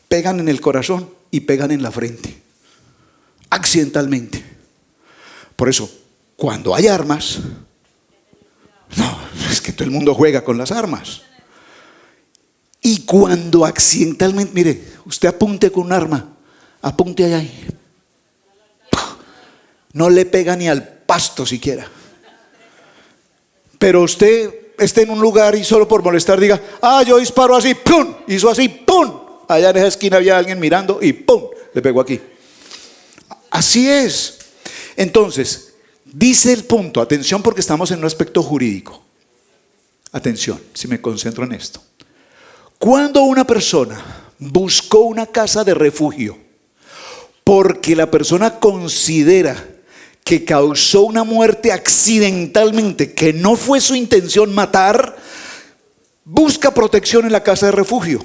pegan en el corazón y pegan en la frente, accidentalmente. Por eso, cuando hay armas, no, es que todo el mundo juega con las armas. Y cuando accidentalmente, mire, usted apunte con un arma, apunte ahí. No le pega ni al pasto siquiera. Pero usted esté en un lugar y solo por molestar diga, yo disparo así, ¡pum! Hizo así, ¡pum! Allá en esa esquina había alguien mirando y ¡pum! Le pegó aquí. Así es. Entonces, dice el punto, atención porque estamos en un aspecto jurídico. Atención, si me concentro en esto. Cuando una persona buscó una casa de refugio porque la persona considera que causó una muerte accidentalmente, que no fue su intención matar, busca protección en la casa de refugio.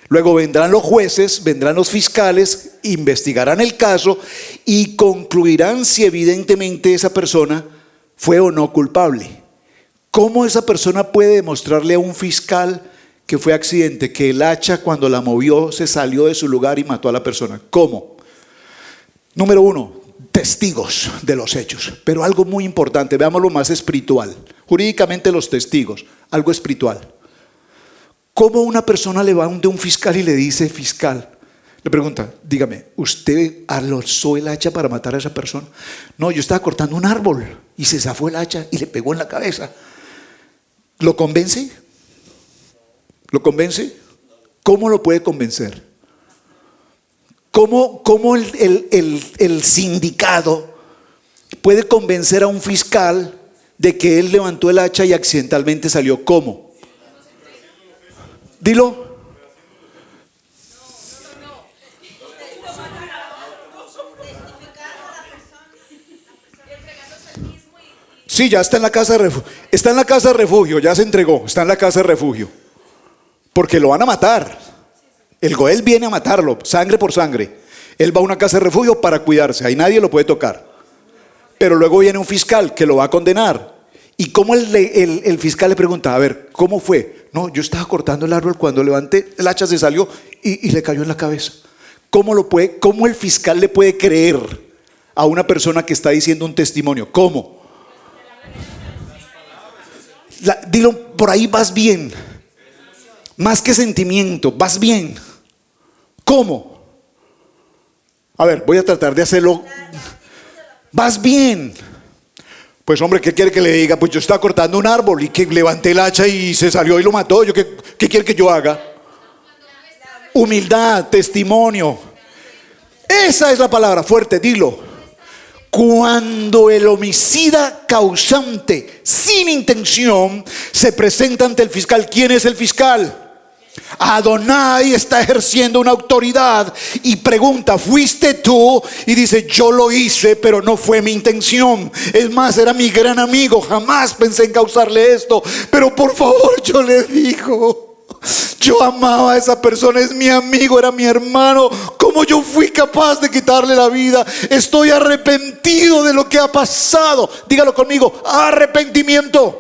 Luego vendrán los jueces, vendrán los fiscales, investigarán el caso y concluirán si evidentemente esa persona fue o no culpable. ¿Cómo esa persona puede demostrarle a un fiscal que fue accidente, que el hacha cuando la movió se salió de su lugar y mató a la persona? ¿Cómo? Número 1, testigos de los hechos. Pero algo muy importante, veámoslo más espiritual. Jurídicamente los testigos, algo espiritual. ¿Cómo una persona le va de un fiscal y le dice, fiscal, le pregunta, dígame, ¿usted alzó el hacha para matar a esa persona? No, yo estaba cortando un árbol y se zafó el hacha y le pegó en la cabeza. ¿Lo convence? ¿Lo convence? ¿Cómo lo puede convencer? ¿Cómo el sindicato puede convencer a un fiscal de que él levantó el hacha y accidentalmente salió? ¿Cómo? Dilo. Sí, ya está en la casa de refugio. Está en la casa de refugio, ya se entregó, está en la casa de refugio. Porque lo van a matar. El Goel viene a matarlo, sangre por sangre. Él va a una casa de refugio para cuidarse, ahí nadie lo puede tocar. Pero luego viene un fiscal que lo va a condenar. Y como el fiscal le pregunta, a ver, ¿cómo fue? No, yo estaba cortando el árbol, cuando levanté el hacha se salió y le cayó en la cabeza. ¿Cómo el fiscal le puede creer a una persona que está diciendo un testimonio? ¿Cómo? Dilo, por ahí vas bien. Más que sentimiento, vas bien. ¿Cómo? A ver, voy a tratar de hacerlo. Vas bien. Pues hombre, ¿qué quiere que le diga? Pues yo estaba cortando un árbol y que levanté el hacha y se salió y lo mató. ¿Qué quiere que yo haga? Humildad, testimonio. Esa es la palabra, fuerte, dilo. Cuando el homicida causante sin intención se presenta ante el fiscal, ¿quién es el fiscal? Adonai está ejerciendo una autoridad y pregunta, ¿fuiste tú? Y dice, yo lo hice, pero no fue mi intención. Es más, era mi gran amigo, jamás pensé en causarle esto, pero por favor, yo le digo, Yo amaba a esa persona, es mi amigo, era mi hermano. ¿Cómo yo fui capaz de quitarle la vida? Estoy arrepentido de lo que ha pasado. Dígalo conmigo, arrepentimiento.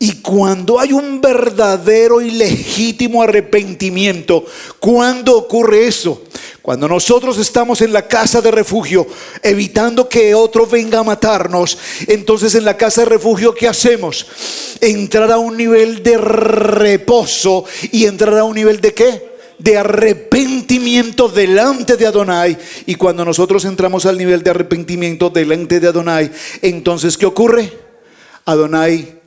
Y cuando hay un verdadero y legítimo arrepentimiento, ¿cuándo ocurre eso? Cuando nosotros estamos en la casa de refugio, evitando que otro venga a matarnos, entonces en la casa de refugio, ¿qué hacemos? Entrar a un nivel de reposo y entrar a un nivel de ¿qué? De arrepentimiento delante de Adonai. Y cuando nosotros entramos al nivel de arrepentimiento delante de Adonai, entonces ¿qué ocurre? Adonai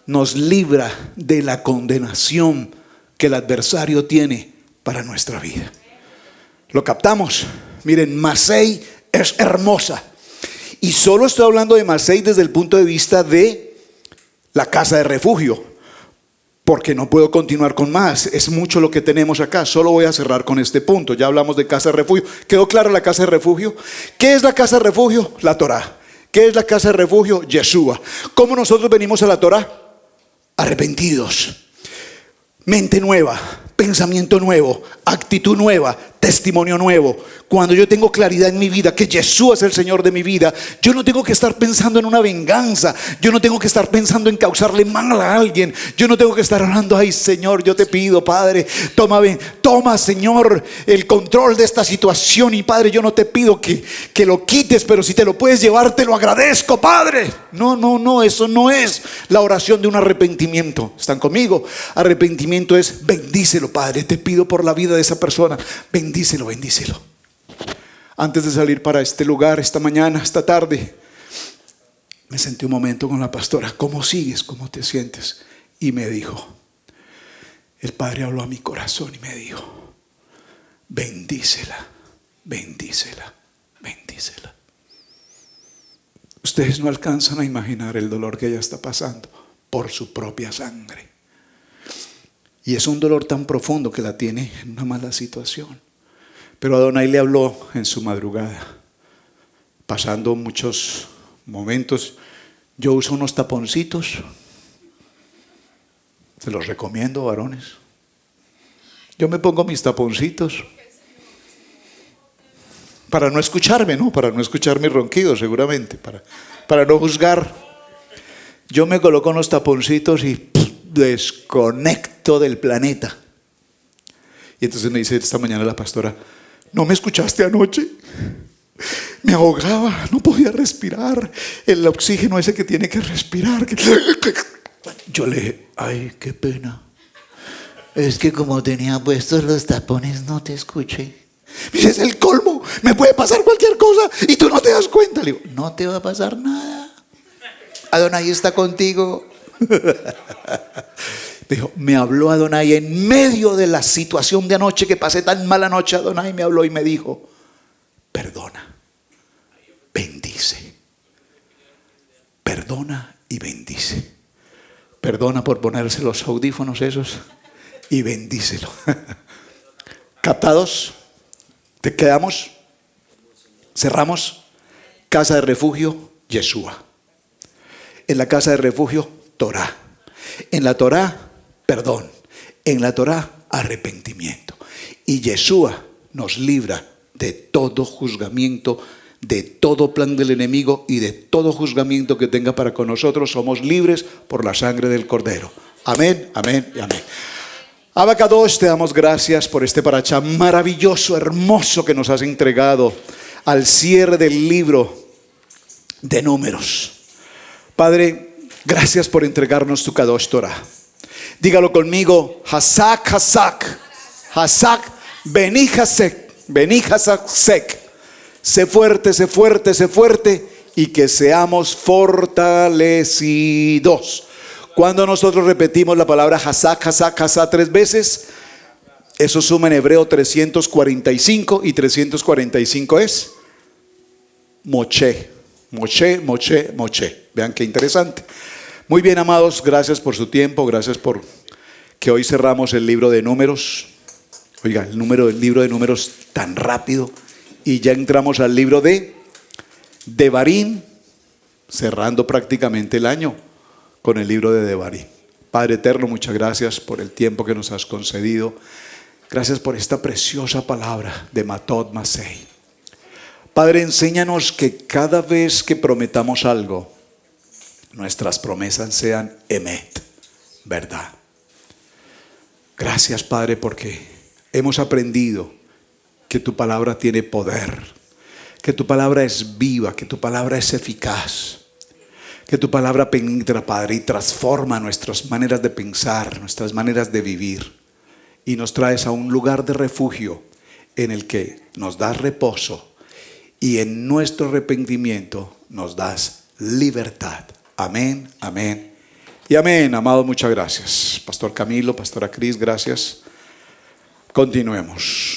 nos libra de la condenación que el adversario tiene para nuestra vida. ¿Lo captamos? Miren, Masei es hermosa. Y solo estoy hablando de Masei desde el punto de vista de la casa de refugio, porque no puedo continuar con más. Es mucho lo que tenemos acá. Solo voy a cerrar con este punto. Ya hablamos de casa de refugio. ¿Quedó clara la casa de refugio? ¿Qué es la casa de refugio? La Torá. ¿Qué es la casa de refugio? Yeshua. ¿Cómo nosotros venimos a la Torá? Arrepentidos, mente nueva, pensamiento nuevo, actitud nueva, testimonio nuevo. Cuando yo tengo claridad en mi vida que Jesús es el Señor de mi vida, yo no tengo que estar pensando en una venganza. Yo no tengo que estar pensando en causarle mal a alguien. Yo no tengo que estar hablando, ay Señor, yo te pido, Padre, toma Señor el control de esta situación. Y Padre, yo no te pido que lo quites, pero si te lo puedes llevar, te lo agradezco, Padre. No, eso no es la oración de un arrepentimiento. ¿Están conmigo? Arrepentimiento es bendícelo, Padre, te pido por la vida de esa persona, bendícelo. Antes de salir para este lugar, esta mañana, esta tarde, me senté un momento con la pastora. ¿Cómo sigues? ¿Cómo te sientes? Y me dijo, el Padre habló a mi corazón y me dijo, bendícela. Ustedes no alcanzan a imaginar el dolor que ella está pasando por su propia sangre. Y es un dolor tan profundo que la tiene en una mala situación. Pero Adonai le habló en su madrugada, pasando muchos momentos. Yo uso unos taponcitos, se los recomiendo, varones. Yo me pongo mis taponcitos para no escucharme, ¿no? Para no escuchar mis ronquidos, seguramente, para no juzgar. Yo me coloco unos taponcitos y desconecto del planeta. Y entonces me dice esta mañana la pastora, ¿no me escuchaste anoche? Me ahogaba, no podía respirar. El oxígeno ese que tiene que respirar. Yo le dije, ay, qué pena. Es que como tenía puestos los tapones no te escuché. Me dice, es el colmo, me puede pasar cualquier cosa y tú no te das cuenta. Le digo, no te va a pasar nada. Adonai está contigo. Dijo, me habló Adonai en medio de la situación de anoche, que pasé tan mala noche. Adonai me habló y me dijo, perdona, bendice. Perdona y bendice. Perdona por ponerse los audífonos esos y bendícelo. ¿Captados? ¿Te quedamos? Cerramos. Casa de refugio, Yeshua. En la casa de refugio, Torá. En la Torá, perdón. En la Torá, arrepentimiento. Y Yeshua nos libra de todo juzgamiento, de todo plan del enemigo y de todo juzgamiento que tenga para con nosotros. Somos libres por la sangre del Cordero. Amén, amén y amén. Abacadosh, te damos gracias por este parachá maravilloso, hermoso que nos has entregado al cierre del libro de Números. Padre, gracias por entregarnos tu Kadosh Torah. Dígalo conmigo, Hasak, Hasak, Hasak, Beni Hasek, Beni Hasek. Sé fuerte, sé fuerte, sé fuerte y que seamos fortalecidos. Cuando nosotros repetimos la palabra Hasak, Hasak, Hasak 3 veces, eso suma en hebreo 345 y 345 es Moche, Moche, Moche, Moche. Vean qué interesante. Muy bien, amados, gracias por su tiempo, gracias por que hoy cerramos el libro de Números. Oiga, el libro de Números tan rápido. Y ya entramos al libro de Devarim, cerrando prácticamente el año con el libro de Devarim. Padre eterno, muchas gracias por el tiempo que nos has concedido. Gracias por esta preciosa palabra de Matot Masei. Padre, enséñanos que cada vez que prometamos algo, nuestras promesas sean emet, verdad. Gracias, Padre, porque hemos aprendido que tu palabra tiene poder, que tu palabra es viva, que tu palabra es eficaz, que tu palabra penetra, Padre, y transforma nuestras maneras de pensar, nuestras maneras de vivir, y nos traes a un lugar de refugio en el que nos das reposo y en nuestro arrepentimiento nos das libertad. Amén, amén y amén. Amado, muchas gracias. Pastor Camilo, Pastora Cris, gracias. Continuemos.